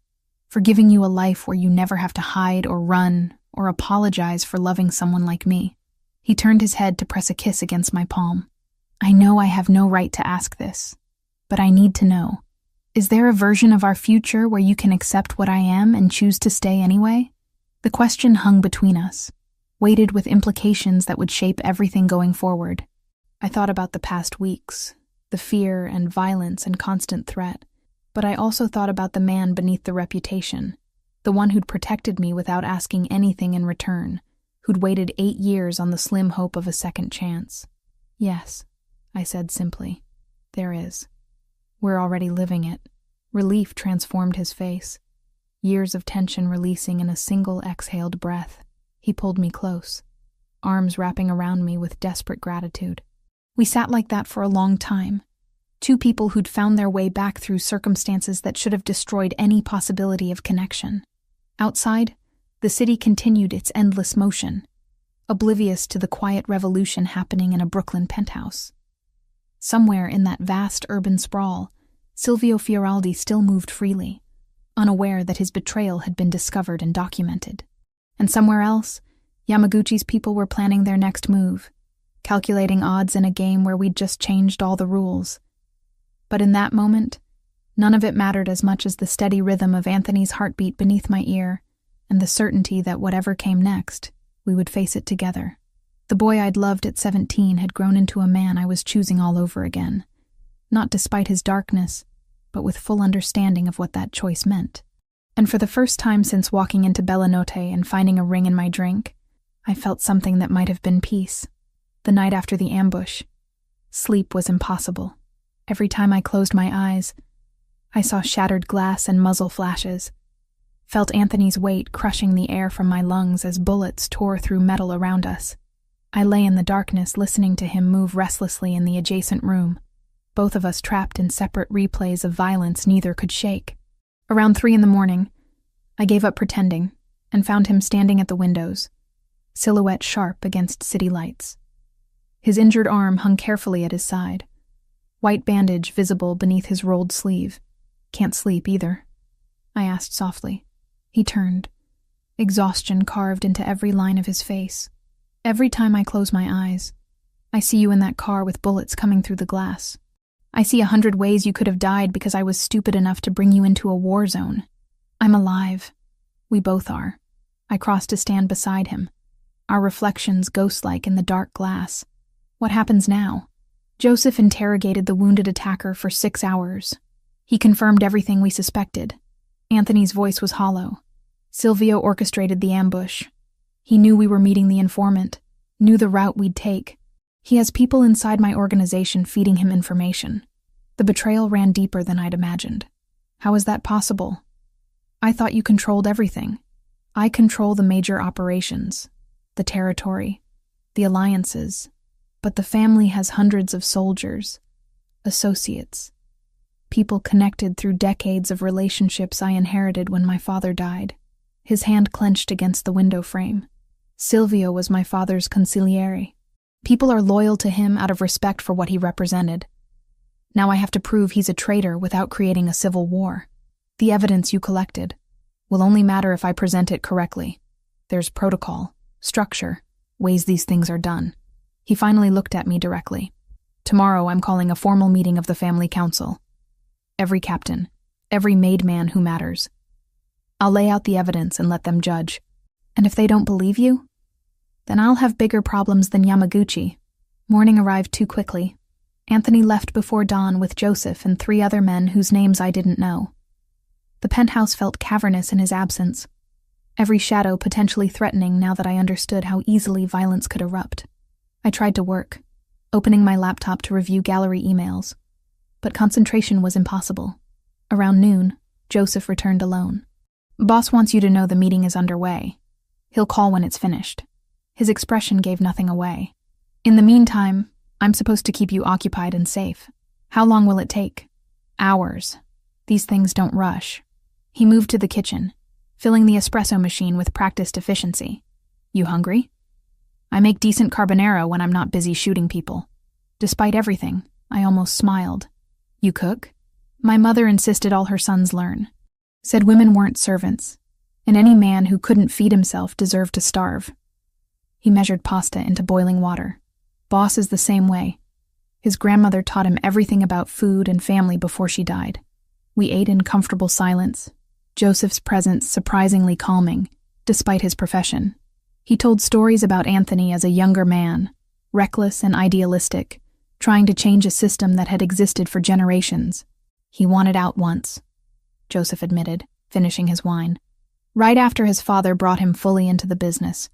For giving you a life where you never have to hide or run or apologize for loving someone like me." He turned his head to press a kiss against my palm. "I know I have no right to ask this, but I need to know. Is there a version of our future where you can accept what I am and choose to stay anyway?" The question hung between us, weighted with implications that would shape everything going forward. I thought about the past weeks, the fear and violence and constant threat, but I also thought about the man beneath the reputation, the one who'd protected me without asking anything in return, who'd waited 8 years on the slim hope of a second chance. "Yes," I said simply. "There is. We're already living it." Relief transformed his face, years of tension releasing in a single exhaled breath. He pulled me close, arms wrapping around me with desperate gratitude. We sat like that for a long time, 2 people who'd found their way back through circumstances that should have destroyed any possibility of connection. Outside, the city continued its endless motion, oblivious to the quiet revolution happening in a Brooklyn penthouse. Somewhere in that vast urban sprawl, Silvio Fioraldi still moved freely, unaware that his betrayal had been discovered and documented. And somewhere else, Yamaguchi's people were planning their next move, calculating odds in a game where we'd just changed all the rules. But in that moment, none of it mattered as much as the steady rhythm of Anthony's heartbeat beneath my ear and the certainty that whatever came next, we would face it together. The boy I'd loved at 17 had grown into a man I was choosing all over again, not despite his darkness, but with full understanding of what that choice meant. And for the first time since walking into Bellanotte and finding a ring in my drink, I felt something that might have been peace. The night after the ambush, sleep was impossible. Every time I closed my eyes, I saw shattered glass and muzzle flashes, felt Anthony's weight crushing the air from my lungs as bullets tore through metal around us. I lay in the darkness listening to him move restlessly in the adjacent room, both of us trapped in separate replays of violence neither could shake. Around 3 a.m, I gave up pretending and found him standing at the windows, silhouette sharp against city lights. His injured arm hung carefully at his side, white bandage visible beneath his rolled sleeve. "Can't sleep either?" I asked softly. He turned, exhaustion carved into every line of his face. "Every time I close my eyes, I see you in that car with bullets coming through the glass. I see 100 ways you could have died because I was stupid enough to bring you into a war zone. I'm alive. We both are." I crossed to stand beside him, our reflections ghost-like in the dark glass. "What happens now?" Joseph interrogated the wounded attacker for 6 hours. He confirmed everything we suspected. Anthony's voice was hollow. Silvio orchestrated the ambush. He knew we were meeting the informant, knew the route we'd take. He has people inside my organization feeding him information. The betrayal ran deeper than I'd imagined. How is that possible? I thought you controlled everything. I control the major operations, the territory, the alliances, but the family has hundreds of soldiers, associates, people connected through decades of relationships I inherited when my father died. His hand clenched against the window frame. Silvio was my father's consigliere. People are loyal to him out of respect for what he represented. Now I have to prove he's a traitor without creating a civil war. The evidence you collected will only matter if I present it correctly. There's protocol, structure, ways these things are done. He finally looked at me directly. "Tomorrow I'm calling a formal meeting of the family council. Every captain, every made man who matters. I'll lay out the evidence and let them judge. And if they don't believe you, then I'll have bigger problems than Yamaguchi." Morning arrived too quickly. Anthony left before dawn with Joseph and 3 other men whose names I didn't know. The penthouse felt cavernous in his absence, every shadow potentially threatening now that I understood how easily violence could erupt. I tried to work, opening my laptop to review gallery emails, but concentration was impossible. Around noon, Joseph returned alone. "Boss wants you to know the meeting is underway. He'll call when it's finished." His expression gave nothing away. "In the meantime, I'm supposed to keep you occupied and safe. How long will it take?" "Hours. These things don't rush." He moved to the kitchen, filling the espresso machine with practiced efficiency. "You hungry?" "I make decent carbonara when I'm not busy shooting people." Despite everything, I almost smiled. "You cook?" "My mother insisted all her sons learn. Said women weren't servants, and any man who couldn't feed himself deserved to starve." He measured pasta into boiling water. "Boss is the same way. His grandmother taught him everything about food and family before she died." We ate in comfortable silence, Joseph's presence surprisingly calming, despite his profession. He told stories about Anthony as a younger man, reckless and idealistic, trying to change a system that had existed for generations. "He wanted out once," Joseph admitted, finishing his wine. "Right after his father brought him fully into the business.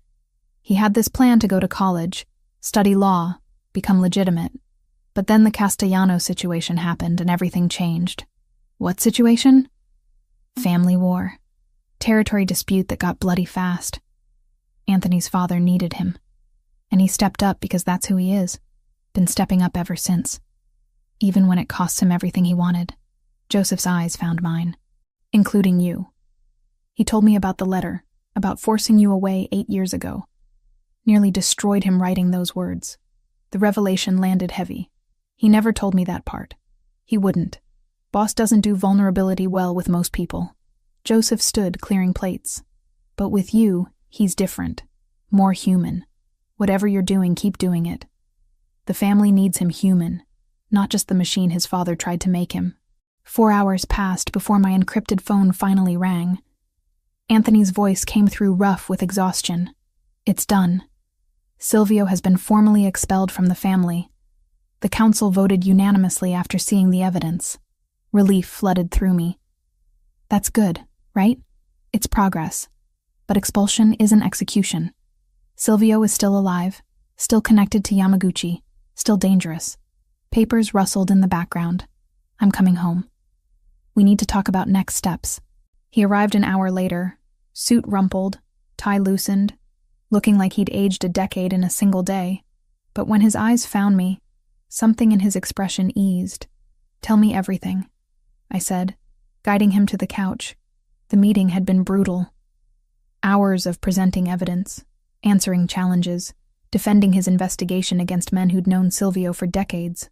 He had this plan to go to college, study law, become legitimate. But then the Castellano situation happened and everything changed." "What situation?" "Family war. Territory dispute that got bloody fast. Anthony's father needed him. And he stepped up because that's who he is. Been stepping up ever since. Even when it costs him everything he wanted." Joseph's eyes found mine. "Including you. He told me about the letter, about forcing you away 8 years ago. Nearly destroyed him writing those words. The revelation landed heavy. He never told me that part. He wouldn't. Boss doesn't do vulnerability well with most people." Joseph stood clearing plates. "But with you, he's different. More human. Whatever you're doing, keep doing it. The family needs him human, not just the machine his father tried to make him." 4 hours passed before my encrypted phone finally rang. Anthony's voice came through rough with exhaustion. "It's done. Silvio has been formally expelled from the family. The council voted unanimously after seeing the evidence." Relief flooded through me. "That's good, right? It's progress. But expulsion isn't execution. Silvio is still alive, still connected to Yamaguchi, still dangerous." Papers rustled in the background. "I'm coming home. We need to talk about next steps." He arrived an hour later, suit rumpled, tie loosened, looking like he'd aged a decade in a single day. But when his eyes found me, something in his expression eased. "Tell me everything," I said, guiding him to the couch. The meeting had been brutal. Hours of presenting evidence, answering challenges, defending his investigation against men who'd known Silvio for decades.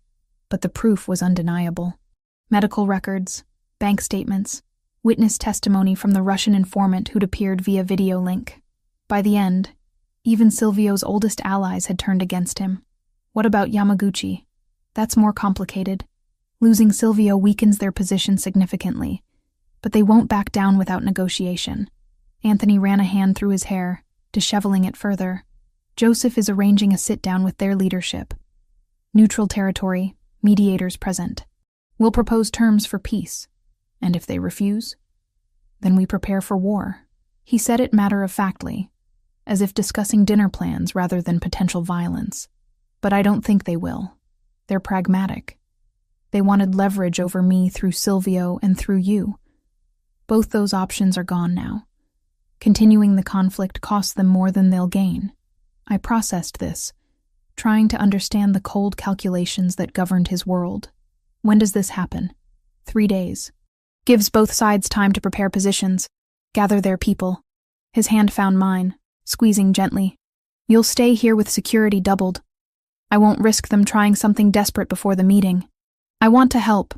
but the proof was undeniable. Medical records, bank statements, witness testimony from the Russian informant who'd appeared via video link. By the end, even Silvio's oldest allies had turned against him. What about Yamaguchi? That's more complicated. Losing Silvio weakens their position significantly, but they won't back down without negotiation. Anthony ran a hand through his hair, disheveling it further. Joseph is arranging a sit-down with their leadership. Neutral territory, mediators present. We'll propose terms for peace, and if they refuse, then we prepare for war. He said it matter-of-factly, as if discussing dinner plans rather than potential violence. But I don't think they will. They're pragmatic. They wanted leverage over me through Silvio and through you. Both those options are gone now. Continuing the conflict costs them more than they'll gain. I processed this, trying to understand the cold calculations that governed his world. When does this happen? 3 days. Gives both sides time to prepare positions, gather their people. His hand found mine, squeezing gently. You'll stay here with security doubled. I won't risk them trying something desperate before the meeting. I want to help.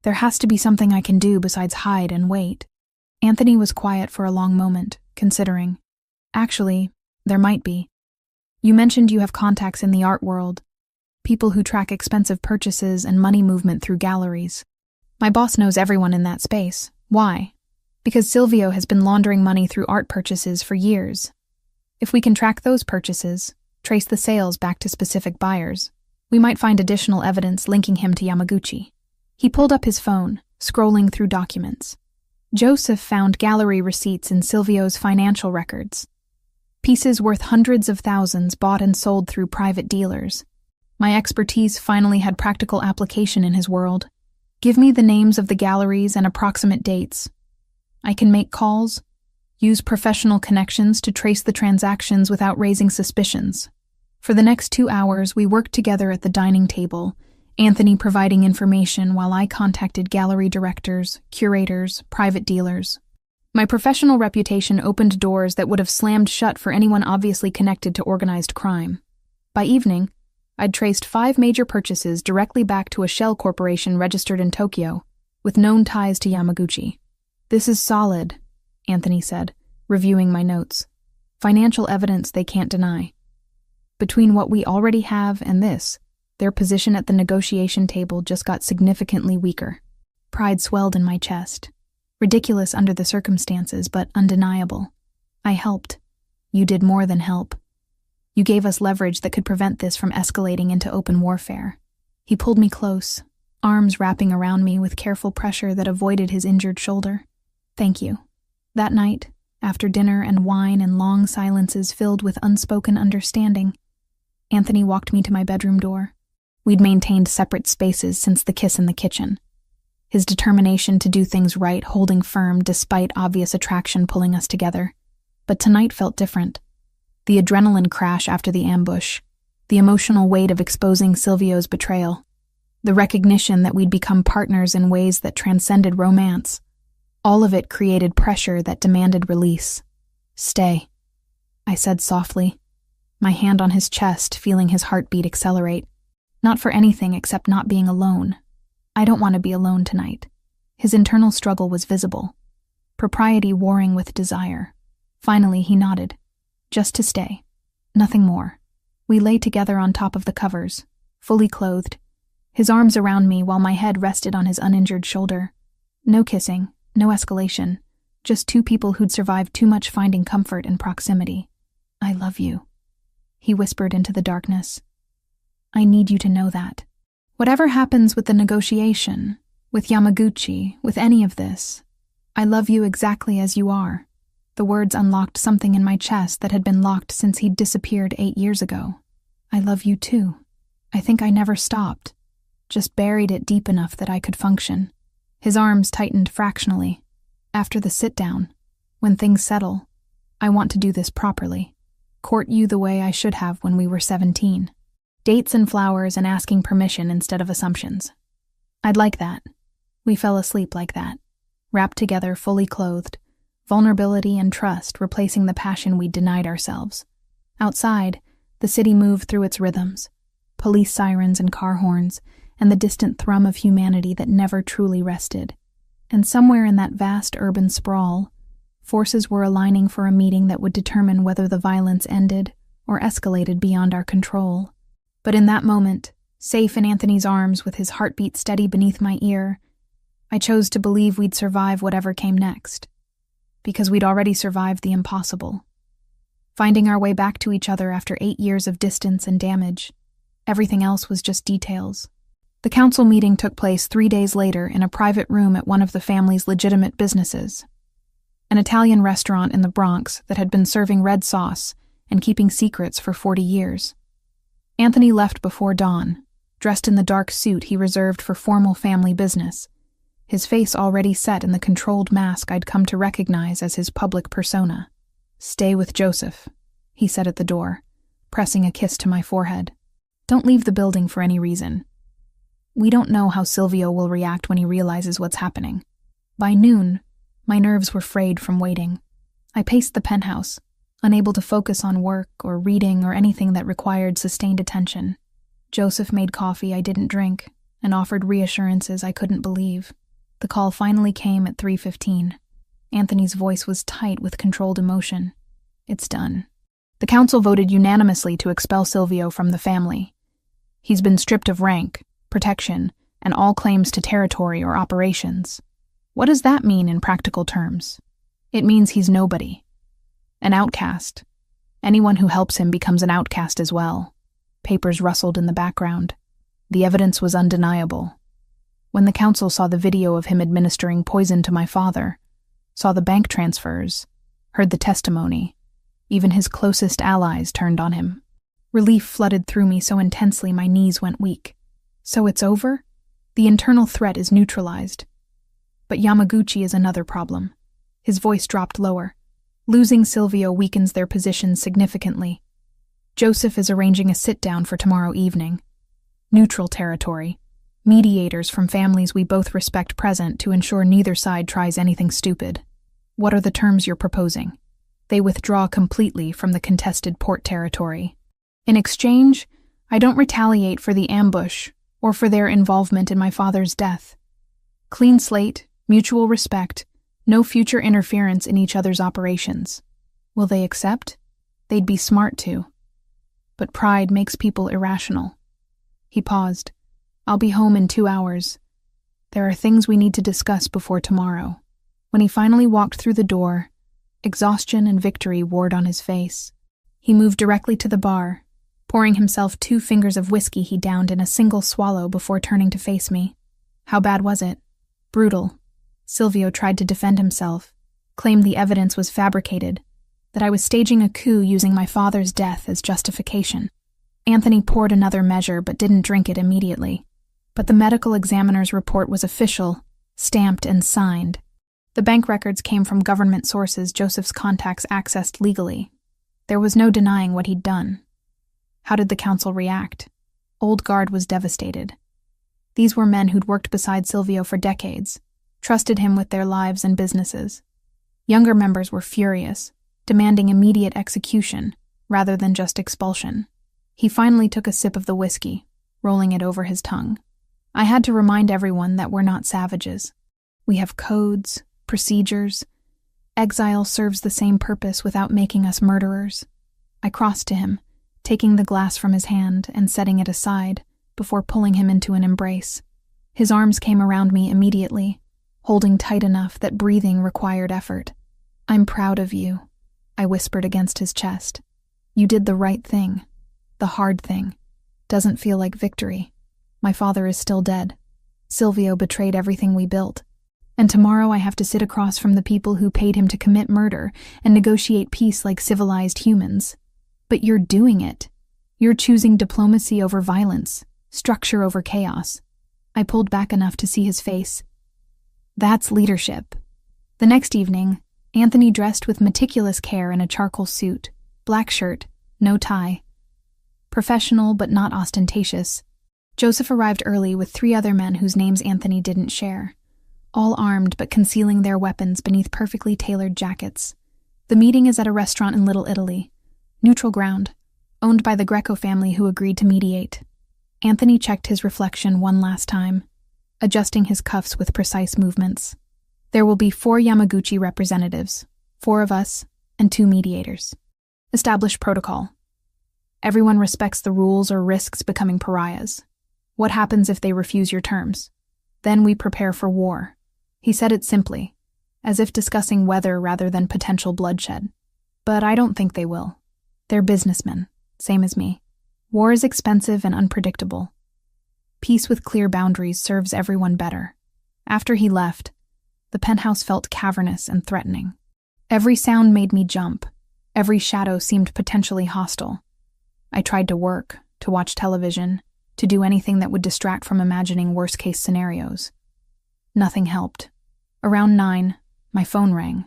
There has to be something I can do besides hide and wait. Anthony was quiet for a long moment, considering. Actually, there might be. You mentioned you have contacts in the art world, people who track expensive purchases and money movement through galleries. My boss knows everyone in that space. Why? Because Silvio has been laundering money through art purchases for years. If we can track those purchases, trace the sales back to specific buyers, we might find additional evidence linking him to Yamaguchi. He pulled up his phone, scrolling through documents. Joseph found gallery receipts in Silvio's financial records. Pieces worth hundreds of thousands bought and sold through private dealers. My expertise finally had practical application in his world. Give me the names of the galleries and approximate dates. I can make calls, use professional connections to trace the transactions without raising suspicions. For the next 2 hours, we worked together at the dining table, Anthony providing information while I contacted gallery directors, curators, private dealers. My professional reputation opened doors that would have slammed shut for anyone obviously connected to organized crime. By evening, I'd traced 5 major purchases directly back to a shell corporation registered in Tokyo, with known ties to Yamaguchi. This is solid, Anthony said, reviewing my notes. Financial evidence they can't deny. Between what we already have and this, their position at the negotiation table just got significantly weaker. Pride swelled in my chest. Ridiculous under the circumstances, but undeniable. I helped. You did more than help. You gave us leverage that could prevent this from escalating into open warfare. He pulled me close, arms wrapping around me with careful pressure that avoided his injured shoulder. Thank you. That night, after dinner and wine and long silences filled with unspoken understanding, Anthony walked me to my bedroom door. We'd maintained separate spaces since the kiss in the kitchen. His determination to do things right holding firm despite obvious attraction pulling us together. But tonight felt different. The adrenaline crash after the ambush, the emotional weight of exposing Silvio's betrayal, the recognition that we'd become partners in ways that transcended romance. All of it created pressure that demanded release. Stay, I said softly, my hand on his chest, feeling his heartbeat accelerate. Not for anything except not being alone. I don't want to be alone tonight. His internal struggle was visible. Propriety warring with desire. Finally, he nodded. Just to stay. Nothing more. We lay together on top of the covers, fully clothed, his arms around me while my head rested on his uninjured shoulder. No kissing, no escalation, just 2 people who'd survived too much finding comfort in proximity. I love you, he whispered into the darkness. I need you to know that. Whatever happens with the negotiation, with Yamaguchi, with any of this, I love you exactly as you are. The words unlocked something in my chest that had been locked since he'd disappeared 8 years ago. I love you too. I think I never stopped, just buried it deep enough that I could function. His arms tightened fractionally. After the sit-down, when things settle, I want to do this properly. Court you the way I should have when we were 17. Dates and flowers and asking permission instead of assumptions. I'd like that. We fell asleep like that, wrapped together, fully clothed, vulnerability and trust replacing the passion we'd denied ourselves. Outside, the city moved through its rhythms, police sirens and car horns, and the distant thrum of humanity that never truly rested. And somewhere in that vast urban sprawl, forces were aligning for a meeting that would determine whether the violence ended or escalated beyond our control. But in that moment, safe in Anthony's arms with his heartbeat steady beneath my ear, I chose to believe we'd survive whatever came next. Because we'd already survived the impossible. Finding our way back to each other after 8 years of distance and damage, everything else was just details. The council meeting took place 3 days later in a private room at one of the family's legitimate businesses, an Italian restaurant in the Bronx that had been serving red sauce and keeping secrets for 40 years. Anthony left before dawn, dressed in the dark suit he reserved for formal family business, his face already set in the controlled mask I'd come to recognize as his public persona. "Stay with Joseph," he said at the door, pressing a kiss to my forehead. "Don't leave the building for any reason. We don't know how Silvio will react when he realizes what's happening." By noon, my nerves were frayed from waiting. I paced the penthouse, unable to focus on work or reading or anything that required sustained attention. Joseph made coffee I didn't drink and offered reassurances I couldn't believe. The call finally came at 3:15. Anthony's voice was tight with controlled emotion. "It's done. The council voted unanimously to expel Silvio from the family. He's been stripped of rank, protection, and all claims to territory or operations. What does that mean in practical terms? It means he's nobody. An outcast. Anyone who helps him becomes an outcast as well." Papers rustled in the background. The evidence was undeniable. When the council saw the video of him administering poison to my father, saw the bank transfers, heard the testimony, even his closest allies turned on him. Relief flooded through me so intensely my knees went weak. So it's over? The internal threat is neutralized. But Yamaguchi is another problem. His voice dropped lower. Losing Silvio weakens their position significantly. Joseph is arranging a sit-down for tomorrow evening. Neutral territory. Mediators from families we both respect present to ensure neither side tries anything stupid. What are the terms you're proposing? They withdraw completely from the contested port territory. In exchange, I don't retaliate for the ambush or for their involvement in my father's death. Clean slate, mutual respect, no future interference in each other's operations. Will they accept? They'd be smart to. But pride makes people irrational. He paused. "I'll be home in 2 hours. There are things we need to discuss before tomorrow." When he finally walked through the door, exhaustion and victory warred on his face. He moved directly to the bar, pouring himself 2 fingers of whiskey he downed in a single swallow before turning to face me. "How bad was it?" "Brutal." Silvio tried to defend himself, claimed the evidence was fabricated, that I was staging a coup using my father's death as justification. Anthony poured another measure but didn't drink it immediately. But the medical examiner's report was official, stamped and signed. The bank records came from government sources Joseph's contacts accessed legally. There was no denying what he'd done. How did the council react? Old Guard was devastated. These were men who'd worked beside Silvio for decades, trusted him with their lives and businesses. Younger members were furious, demanding immediate execution rather than just expulsion. He finally took a sip of the whiskey, rolling it over his tongue. I had to remind everyone that we're not savages. We have codes, procedures. Exile serves the same purpose without making us murderers. I crossed to him, taking the glass from his hand and setting it aside before pulling him into an embrace. His arms came around me immediately, holding tight enough that breathing required effort. "I'm proud of you," I whispered against his chest. "You did the right thing. The hard thing. Doesn't feel like victory. My father is still dead. Silvio betrayed everything we built. And tomorrow I have to sit across from the people who paid him to commit murder and negotiate peace like civilized humans. But you're doing it. You're choosing diplomacy over violence, structure over chaos." I pulled back enough to see his face. That's leadership. The next evening, Anthony dressed with meticulous care in a charcoal suit, black shirt, no tie. Professional but not ostentatious. Joseph arrived early with 3 other men whose names Anthony didn't share, all armed but concealing their weapons beneath perfectly tailored jackets. The meeting is at a restaurant in Little Italy, neutral ground, owned by the Greco family who agreed to mediate. Anthony checked his reflection one last time, adjusting his cuffs with precise movements. There will be 4 Yamaguchi representatives, 4 of us, and 2 mediators. Establish protocol. Everyone respects the rules or risks becoming pariahs. What happens if they refuse your terms? Then we prepare for war. He said it simply, as if discussing weather rather than potential bloodshed. But I don't think they will. They're businessmen, same as me. War is expensive and unpredictable. Peace with clear boundaries serves everyone better. After he left, the penthouse felt cavernous and threatening. Every sound made me jump. Every shadow seemed potentially hostile. I tried to work, to watch television, to do anything that would distract from imagining worst-case scenarios. Nothing helped. Around 9, my phone rang.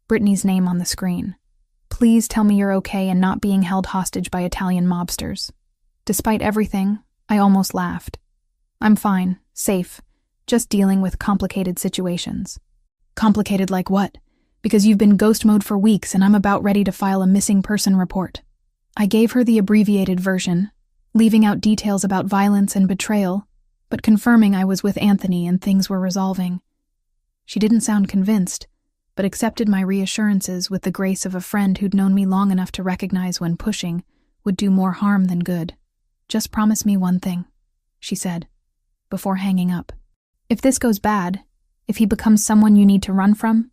Brittany's name on the screen. Please tell me you're okay and not being held hostage by Italian mobsters. Despite everything, I almost laughed. I'm fine, safe, just dealing with complicated situations. Complicated like what? Because you've been ghost mode for weeks and I'm about ready to file a missing person report. I gave her the abbreviated version, leaving out details about violence and betrayal, but confirming I was with Anthony and things were resolving. She didn't sound convinced, but accepted my reassurances with the grace of a friend who'd known me long enough to recognize when pushing would do more harm than good. Just promise me one thing, she said, before hanging up. If this goes bad, if he becomes someone you need to run from,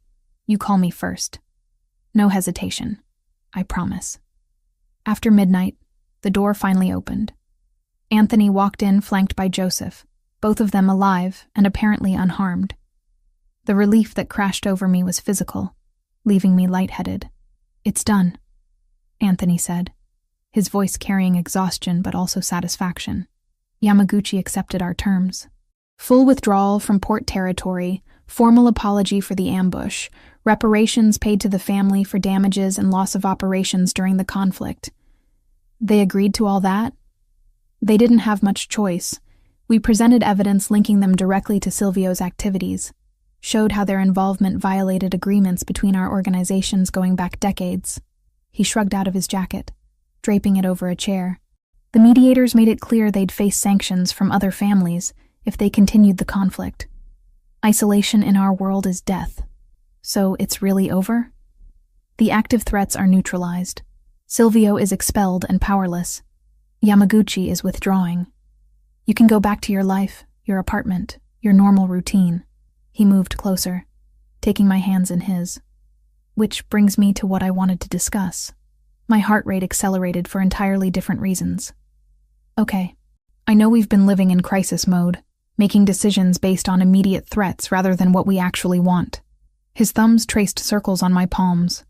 you call me first. No hesitation. I promise. After midnight, the door finally opened. Anthony walked in flanked by Joseph, both of them alive and apparently unharmed. The relief that crashed over me was physical, leaving me lightheaded. It's done, Anthony said, his voice carrying exhaustion but also satisfaction. Yamaguchi accepted our terms. Full withdrawal from port territory, formal apology for the ambush, reparations paid to the family for damages and loss of operations during the conflict. They agreed to all that? They didn't have much choice. We presented evidence linking them directly to Silvio's activities, showed how their involvement violated agreements between our organizations going back decades. He shrugged out of his jacket, draping it over a chair. The mediators made it clear they'd face sanctions from other families if they continued the conflict. Isolation in our world is death. So it's really over? The active threats are neutralized. Silvio is expelled and powerless. Yamaguchi is withdrawing. You can go back to your life, your apartment, your normal routine. He moved closer, taking my hands in his. Which brings me to what I wanted to discuss. My heart rate accelerated for entirely different reasons. Okay, I know we've been living in crisis mode, making decisions based on immediate threats rather than what we actually want. His thumbs traced circles on my palms,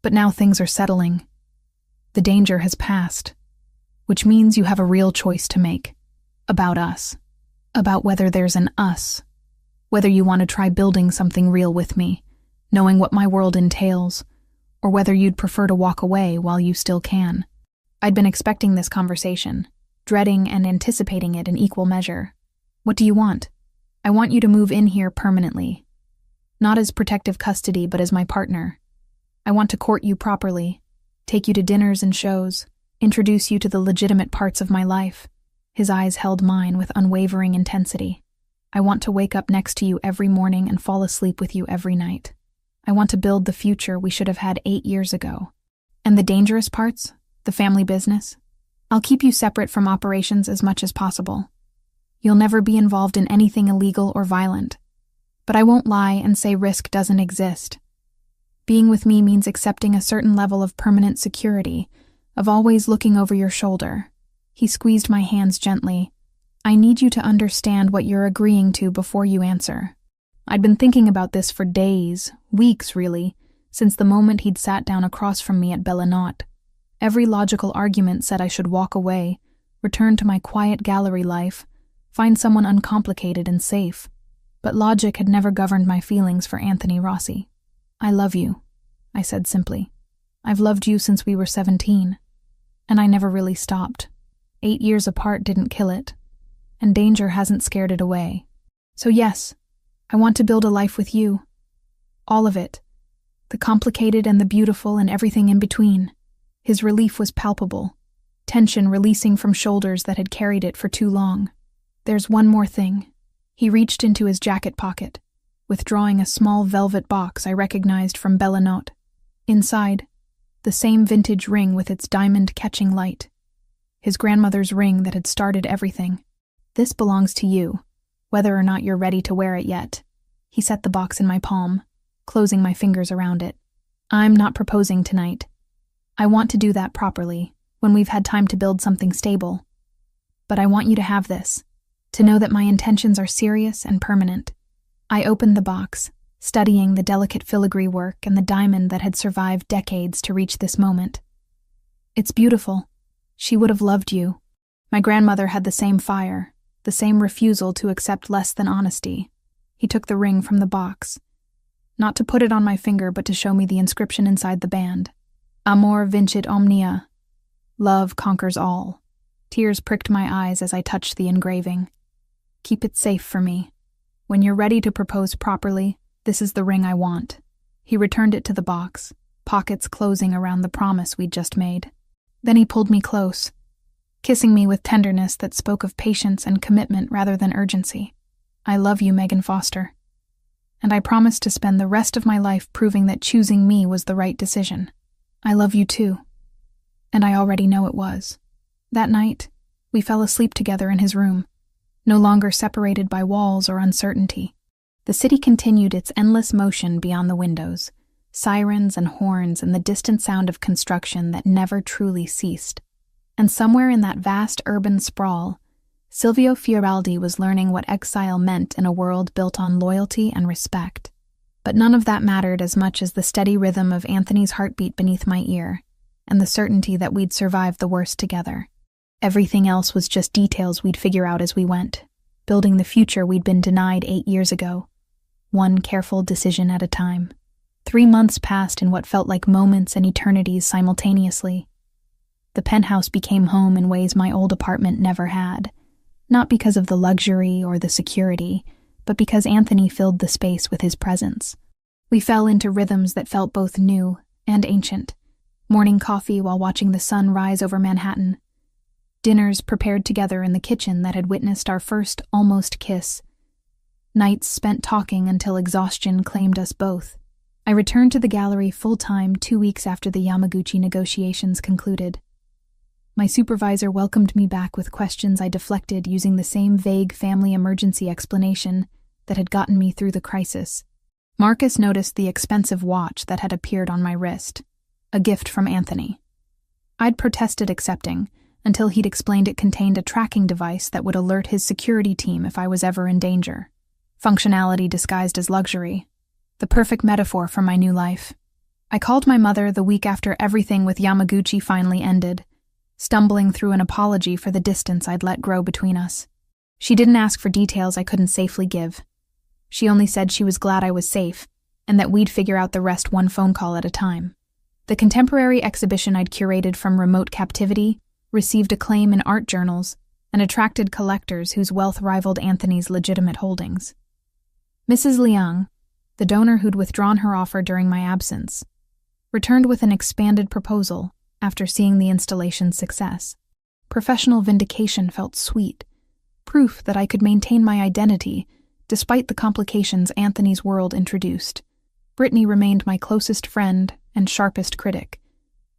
but now things are settling. The danger has passed, which means you have a real choice to make. About us. About whether there's an us. Whether you want to try building something real with me, knowing what my world entails, or whether you'd prefer to walk away while you still can. I'd been expecting this conversation, dreading and anticipating it in equal measure. What do you want? I want you to move in here permanently. Not as protective custody, but as my partner. I want to court you properly, take you to dinners and shows, introduce you to the legitimate parts of my life. His eyes held mine with unwavering intensity. I want to wake up next to you every morning and fall asleep with you every night. I want to build the future we should have had 8 years ago. And the dangerous parts, the family business, I'll keep you separate from operations as much as possible. You'll never be involved in anything illegal or violent. But I won't lie and say risk doesn't exist. Being with me means accepting a certain level of permanent security, of always looking over your shoulder. He squeezed my hands gently. I need you to understand what you're agreeing to before you answer. I'd been thinking about this for days, weeks really, since the moment he'd sat down across from me at Bellinot. Every logical argument said I should walk away, return to my quiet gallery life, find someone uncomplicated and safe. But logic had never governed my feelings for Anthony Rossi. I love you, I said simply. I've loved you since we were 17. And I never really stopped. 8 years apart didn't kill it. And danger hasn't scared it away. So yes, I want to build a life with you. All of it. The complicated and the beautiful and everything in between. His relief was palpable. tension releasing from shoulders that had carried it for too long. "There's one more thing." He reached into his jacket pocket, withdrawing a small velvet box I recognized from Bellinot. Inside, the same vintage ring with its diamond-catching light. His grandmother's ring that had started everything. "This belongs to you, whether or not you're ready to wear it yet." He set the box in my palm, closing my fingers around it. "I'm not proposing tonight. I want to do that properly, when we've had time to build something stable. But I want you to have this, to know that my intentions are serious and permanent." I opened the box, studying the delicate filigree work and the diamond that had survived decades to reach this moment. "It's beautiful. She would have loved you. My grandmother had the same fire, the same refusal to accept less than honesty." He took the ring from the box, not to put it on my finger but to show me the inscription inside the band. "Amor vincit omnia." Love conquers all. Tears pricked my eyes as I touched the engraving. "Keep it safe for me. When you're ready to propose properly, this is the ring I want." He returned it to the box, pockets closing around the promise we'd just made. Then he pulled me close, kissing me with tenderness that spoke of patience and commitment rather than urgency. "I love you, Megan Foster. And I promise to spend the rest of my life proving that choosing me was the right decision. I love you too. And I already know it was." That night, we fell asleep together in his room, no longer separated by walls or uncertainty. The city continued its endless motion beyond the windows, sirens and horns and the distant sound of construction that never truly ceased. And somewhere in that vast urban sprawl, Silvio Fiorildi was learning what exile meant in a world built on loyalty and respect. But none of that mattered as much as the steady rhythm of Anthony's heartbeat beneath my ear, and the certainty that we'd survive the worst together. Everything else was just details we'd figure out as we went, building the future we'd been denied 8 years ago, one careful decision at a time. 3 months passed in what felt like moments and eternities simultaneously. The penthouse became home in ways my old apartment never had, not because of the luxury or the security, but because Anthony filled the space with his presence. We fell into rhythms that felt both new and ancient. Morning coffee while watching the sun rise over Manhattan. Dinners prepared together in the kitchen that had witnessed our first almost kiss. Nights spent talking until exhaustion claimed us both. I returned to the gallery full-time 2 weeks after the Yamaguchi negotiations concluded. My supervisor welcomed me back with questions I deflected using the same vague family emergency explanation that had gotten me through the crisis. Marcus noticed the expensive watch that had appeared on my wrist, a gift from Anthony. I'd protested accepting, until he'd explained it contained a tracking device that would alert his security team if I was ever in danger. Functionality disguised as luxury. The perfect metaphor for my new life. I called my mother the week after everything with Yamaguchi finally ended, stumbling through an apology for the distance I'd let grow between us. She didn't ask for details I couldn't safely give. She only said she was glad I was safe, and that we'd figure out the rest one phone call at a time. The contemporary exhibition I'd curated from remote captivity received acclaim in art journals and attracted collectors whose wealth rivaled Anthony's legitimate holdings. Mrs. Liang, the donor who'd withdrawn her offer during my absence, returned with an expanded proposal after seeing the installation's success. Professional vindication felt sweet, proof that I could maintain my identity despite the complications Anthony's world introduced. Brittany remained my closest friend and sharpest critic,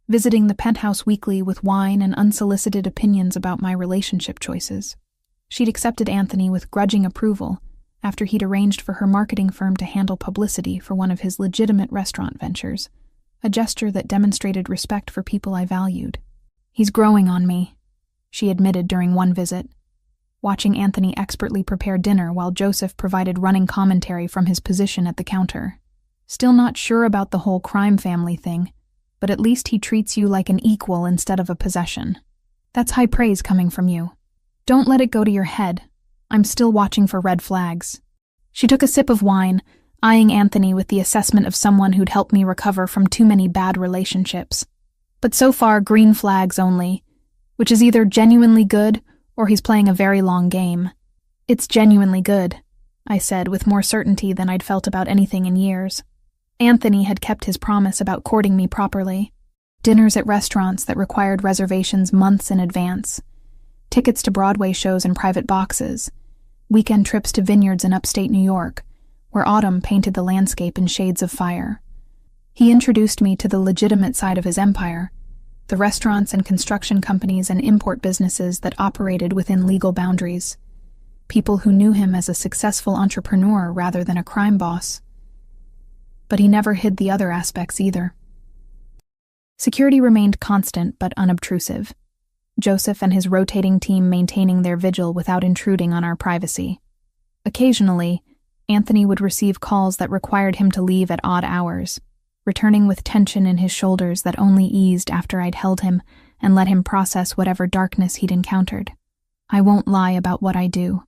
visiting the penthouse weekly with wine and unsolicited opinions about my relationship choices. She'd accepted Anthony with grudging approval after he'd arranged for her marketing firm to handle publicity for one of his legitimate restaurant ventures, a gesture that demonstrated respect for people I valued. "He's growing on me," she admitted during one visit, watching Anthony expertly prepare dinner while Joseph provided running commentary from his position at the counter. "Still not sure about the whole crime family thing, but at least he treats you like an equal instead of a possession. That's high praise coming from you. Don't let it go to your head. I'm still watching for red flags." She took a sip of wine, eyeing Anthony with the assessment of someone who'd helped me recover from too many bad relationships. "But so far, green flags only, which is either genuinely good or he's playing a very long game." "It's genuinely good," I said with more certainty than I'd felt about anything in years. Anthony had kept his promise about courting me properly. Dinners at restaurants that required reservations months in advance, tickets to Broadway shows in private boxes, weekend trips to vineyards in upstate New York, where autumn painted the landscape in shades of fire. He introduced me to the legitimate side of his empire, the restaurants and construction companies and import businesses that operated within legal boundaries, people who knew him as a successful entrepreneur rather than a crime boss. But he never hid the other aspects either. Security remained constant but unobtrusive, Joseph and his rotating team maintaining their vigil without intruding on our privacy. Occasionally, Anthony would receive calls that required him to leave at odd hours, returning with tension in his shoulders that only eased after I'd held him and let him process whatever darkness he'd encountered. "I won't lie about what I do,"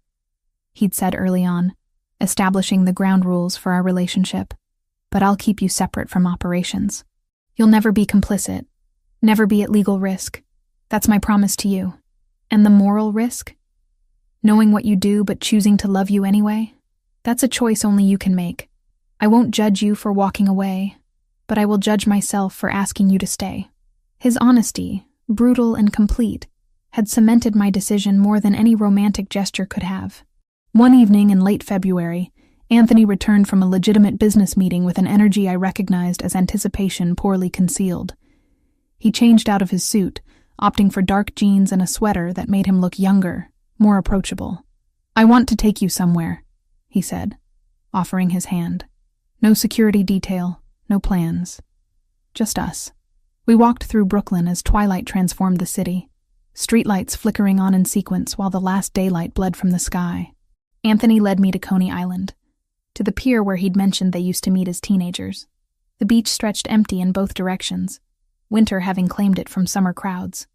he'd said early on, establishing the ground rules for our relationship, "but I'll keep you separate from operations. You'll never be complicit, never be at legal risk. That's my promise to you. And the moral risk? Knowing what you do but choosing to love you anyway? That's a choice only you can make. I won't judge you for walking away, but I will judge myself for asking you to stay." His honesty, brutal and complete, had cemented my decision more than any romantic gesture could have. One evening in late February, Anthony returned from a legitimate business meeting with an energy I recognized as anticipation poorly concealed. He changed out of his suit, opting for dark jeans and a sweater that made him look younger, more approachable. "I want to take you somewhere," he said, offering his hand. "No security detail, no plans. Just us." We walked through Brooklyn as twilight transformed the city, streetlights flickering on in sequence while the last daylight bled from the sky. Anthony led me to Coney Island, to the pier where he'd mentioned they used to meet as teenagers. The beach stretched empty in both directions, winter having claimed it from summer crowds.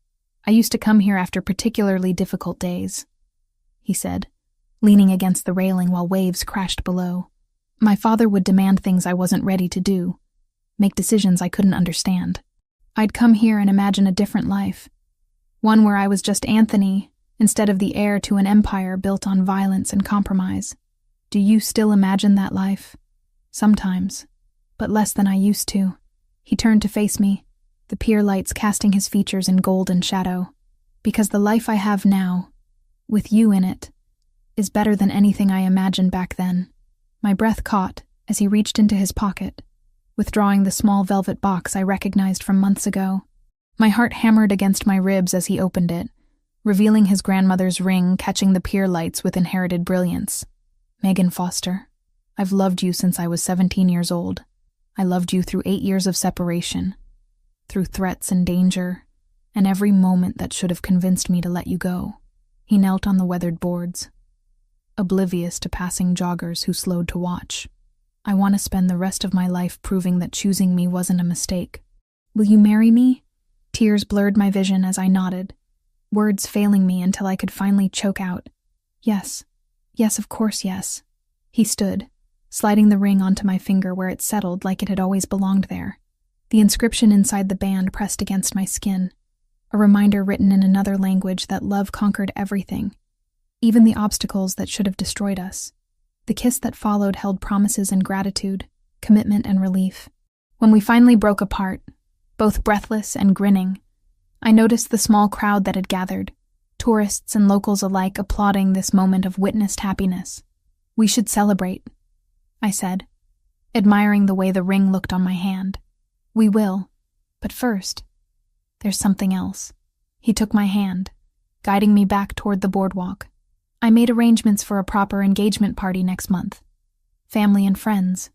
"I used to come here after particularly difficult days," he said, leaning against the railing while waves crashed below. "My father would demand things I wasn't ready to do, make decisions I couldn't understand. I'd come here and imagine a different life, one where I was just Anthony instead of the heir to an empire built on violence and compromise. Do you still imagine that life? Sometimes, but less than I used to." He turned to face me, the pier lights casting his features in gold and shadow. "Because the life I have now, with you in it, is better than anything I imagined back then." My breath caught as he reached into his pocket, withdrawing the small velvet box I recognized from months ago. My heart hammered against my ribs as he opened it, revealing his grandmother's ring catching the pier lights with inherited brilliance. "Megan Foster, I've loved you since I was 17 years old. I loved you through 8 years of separation, through threats and danger, and every moment that should have convinced me to let you go." He knelt on the weathered boards, oblivious to passing joggers who slowed to watch. "I want to spend the rest of my life proving that choosing me wasn't a mistake. Will you marry me?" Tears blurred my vision as I nodded, words failing me until I could finally choke out, "Yes. Yes, of course, yes." He stood, sliding the ring onto my finger where it settled like it had always belonged there. The inscription inside the band pressed against my skin, a reminder written in another language that love conquered everything, even the obstacles that should have destroyed us. The kiss that followed held promises and gratitude, commitment and relief. When we finally broke apart, both breathless and grinning, I noticed the small crowd that had gathered, tourists and locals alike applauding this moment of witnessed happiness. "We should celebrate," I said, admiring the way the ring looked on my hand. "We will, but first, there's something else." He took my hand, guiding me back toward the boardwalk. "I made arrangements for a proper engagement party next month. Family and friends,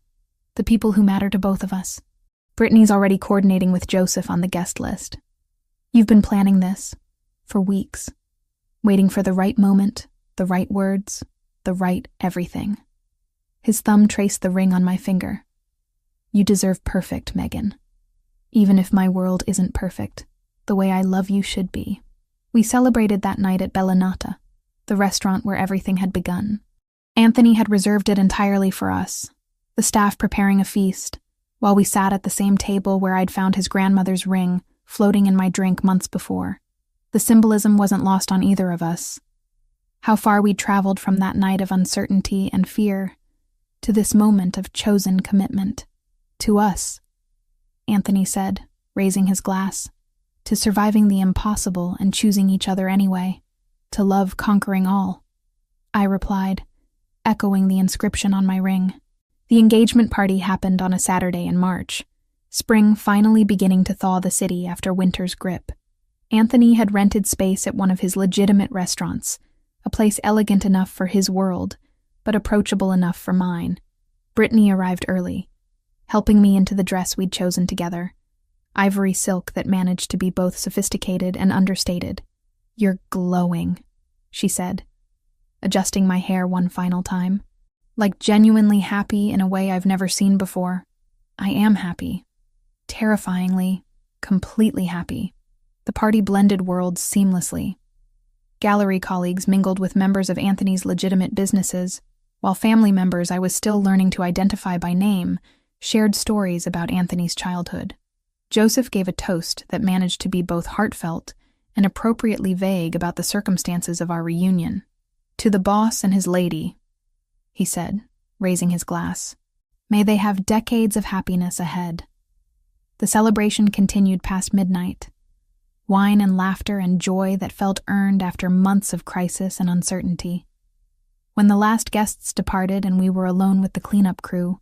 the people who matter to both of us. Brittany's already coordinating with Joseph on the guest list. You've been planning this for weeks, waiting for the right moment, the right words, the right everything." His thumb traced the ring on my finger. "You deserve perfect, Megan. Even if my world isn't perfect, the way I love you should be." We celebrated that night at Bellinata, the restaurant where everything had begun. Anthony had reserved it entirely for us, the staff preparing a feast, while we sat at the same table where I'd found his grandmother's ring floating in my drink months before. The symbolism wasn't lost on either of us. How far we'd traveled from that night of uncertainty and fear to this moment of chosen commitment. "To us," Anthony said, raising his glass. To surviving the impossible and choosing each other anyway. To love conquering all. I replied, echoing the inscription on my ring. The engagement party happened on a Saturday in March, spring finally beginning to thaw the city after winter's grip. Anthony had rented space at one of his legitimate restaurants, a place elegant enough for his world, but approachable enough for mine. Brittany arrived early, helping me into the dress we'd chosen together. Ivory silk that managed to be both sophisticated and understated. "You're glowing," she said, adjusting my hair one final time. Like genuinely happy in a way I've never seen before. I am happy. Terrifyingly, completely happy. The party blended worlds seamlessly. Gallery colleagues mingled with members of Anthony's legitimate businesses, while family members I was still learning to identify by name shared stories about Anthony's childhood. Joseph gave a toast that managed to be both heartfelt and appropriately vague about the circumstances of our reunion. "To the boss and his lady," he said, raising his glass. "May they have decades of happiness ahead." The celebration continued past midnight. Wine and laughter and joy that felt earned after months of crisis and uncertainty. When the last guests departed and we were alone with the cleanup crew,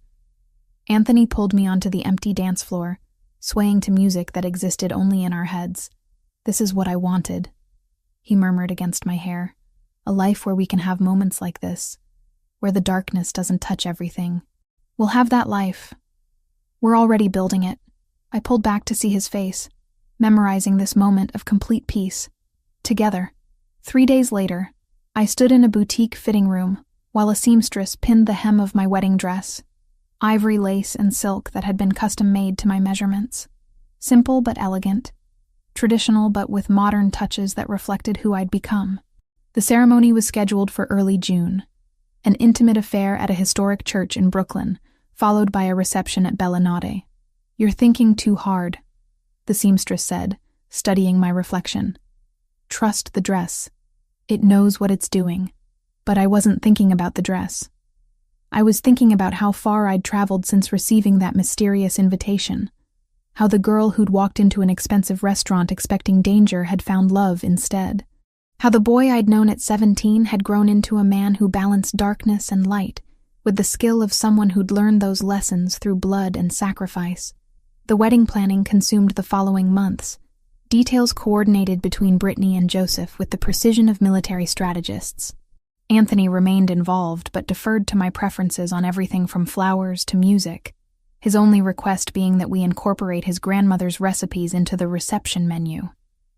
Anthony pulled me onto the empty dance floor, swaying to music that existed only in our heads. "This is what I wanted," he murmured against my hair. "A life where we can have moments like this, where the darkness doesn't touch everything. We'll have that life. We're already building it." I pulled back to see his face, memorizing this moment of complete peace. Together. 3 days later, I stood in a boutique fitting room while a seamstress pinned the hem of my wedding dress, ivory lace and silk that had been custom-made to my measurements. Simple but elegant, traditional but with modern touches that reflected who I'd become. The ceremony was scheduled for early June, an intimate affair at a historic church in Brooklyn, followed by a reception at Bellinate. "You're thinking too hard," the seamstress said, studying my reflection. "Trust the dress. It knows what it's doing." But I wasn't thinking about the dress. I was thinking about how far I'd traveled since receiving that mysterious invitation. How the girl who'd walked into an expensive restaurant expecting danger had found love instead. How the boy I'd known at 17 had grown into a man who balanced darkness and light, with the skill of someone who'd learned those lessons through blood and sacrifice. The wedding planning consumed the following months, details coordinated between Brittany and Joseph with the precision of military strategists. Anthony remained involved but deferred to my preferences on everything from flowers to music, his only request being that we incorporate his grandmother's recipes into the reception menu.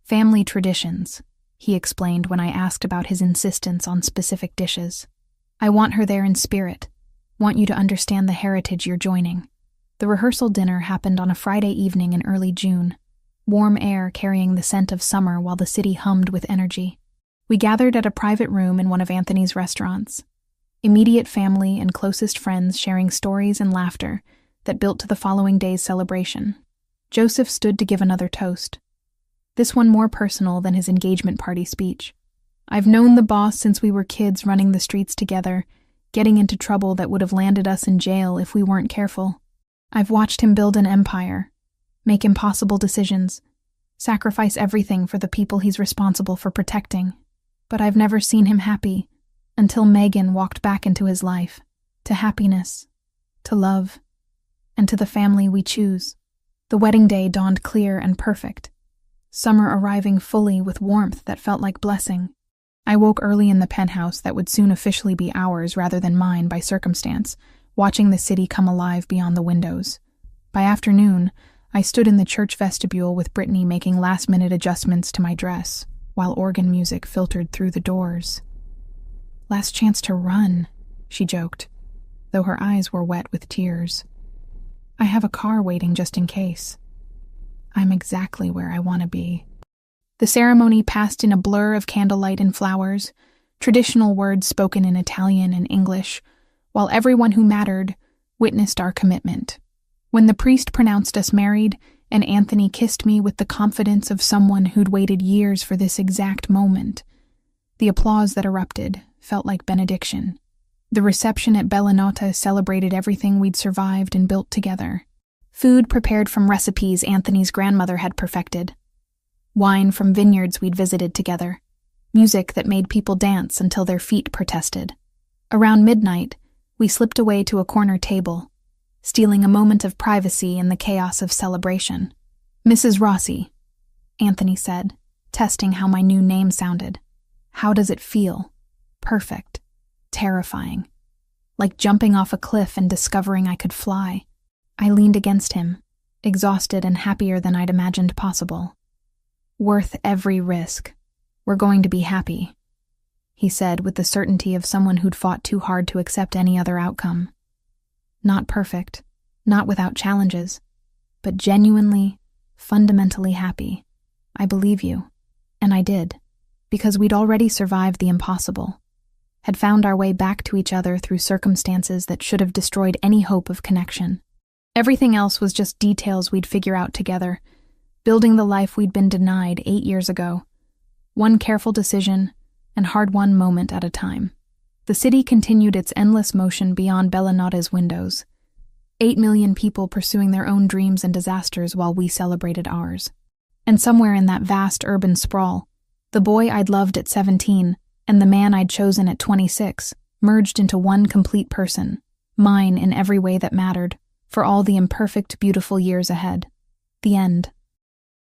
"Family traditions," he explained when I asked about his insistence on specific dishes. "I want her there in spirit, want you to understand the heritage you're joining." The rehearsal dinner happened on a Friday evening in early June, warm air carrying the scent of summer while the city hummed with energy. We gathered at a private room in one of Anthony's restaurants, immediate family and closest friends sharing stories and laughter that built to the following day's celebration. Joseph stood to give another toast, this one more personal than his engagement party speech. "I've known the boss since we were kids running the streets together, getting into trouble that would have landed us in jail if we weren't careful. I've watched him build an empire, make impossible decisions, sacrifice everything for the people he's responsible for protecting. But I've never seen him happy until Megan walked back into his life, to happiness, to love, and to the family we choose." The wedding day dawned clear and perfect, summer arriving fully with warmth that felt like blessing. I woke early in the penthouse that would soon officially be ours rather than mine by circumstance, watching the city come alive beyond the windows. By afternoon, I stood in the church vestibule with Brittany making last-minute adjustments to my dress, while organ music filtered through the doors. "Last chance to run," she joked, though her eyes were wet with tears. "I have a car waiting just in case. I'm exactly where I want to be." The ceremony passed in a blur of candlelight and flowers, traditional words spoken in Italian and English, while everyone who mattered witnessed our commitment. When the priest pronounced us married, and Anthony kissed me with the confidence of someone who'd waited years for this exact moment, the applause that erupted felt like benediction. The reception at Bellinate celebrated everything we'd survived and built together. Food prepared from recipes Anthony's grandmother had perfected. Wine from vineyards we'd visited together. Music that made people dance until their feet protested. Around midnight, we slipped away to a corner table, stealing a moment of privacy in the chaos of celebration. "Mrs. Rossi," Anthony said, testing how my new name sounded. "How does it feel?" Perfect. Terrifying. Like jumping off a cliff and discovering I could fly. I leaned against him, exhausted and happier than I'd imagined possible. "Worth every risk. We're going to be happy," he said with the certainty of someone who'd fought too hard to accept any other outcome. Not perfect, not without challenges, but genuinely, fundamentally happy. "I believe you." And I did, because we'd already survived the impossible, had found our way back to each other through circumstances that should have destroyed any hope of connection. Everything else was just details we'd figure out together, building the life we'd been denied 8 years ago, one careful decision and hard-won moment at a time. The city continued its endless motion beyond Bellinotta's windows. 8 million people pursuing their own dreams and disasters while we celebrated ours. And somewhere in that vast urban sprawl, the boy I'd loved at 17 and the man I'd chosen at 26 merged into one complete person, mine in every way that mattered, for all the imperfect, beautiful years ahead. The end.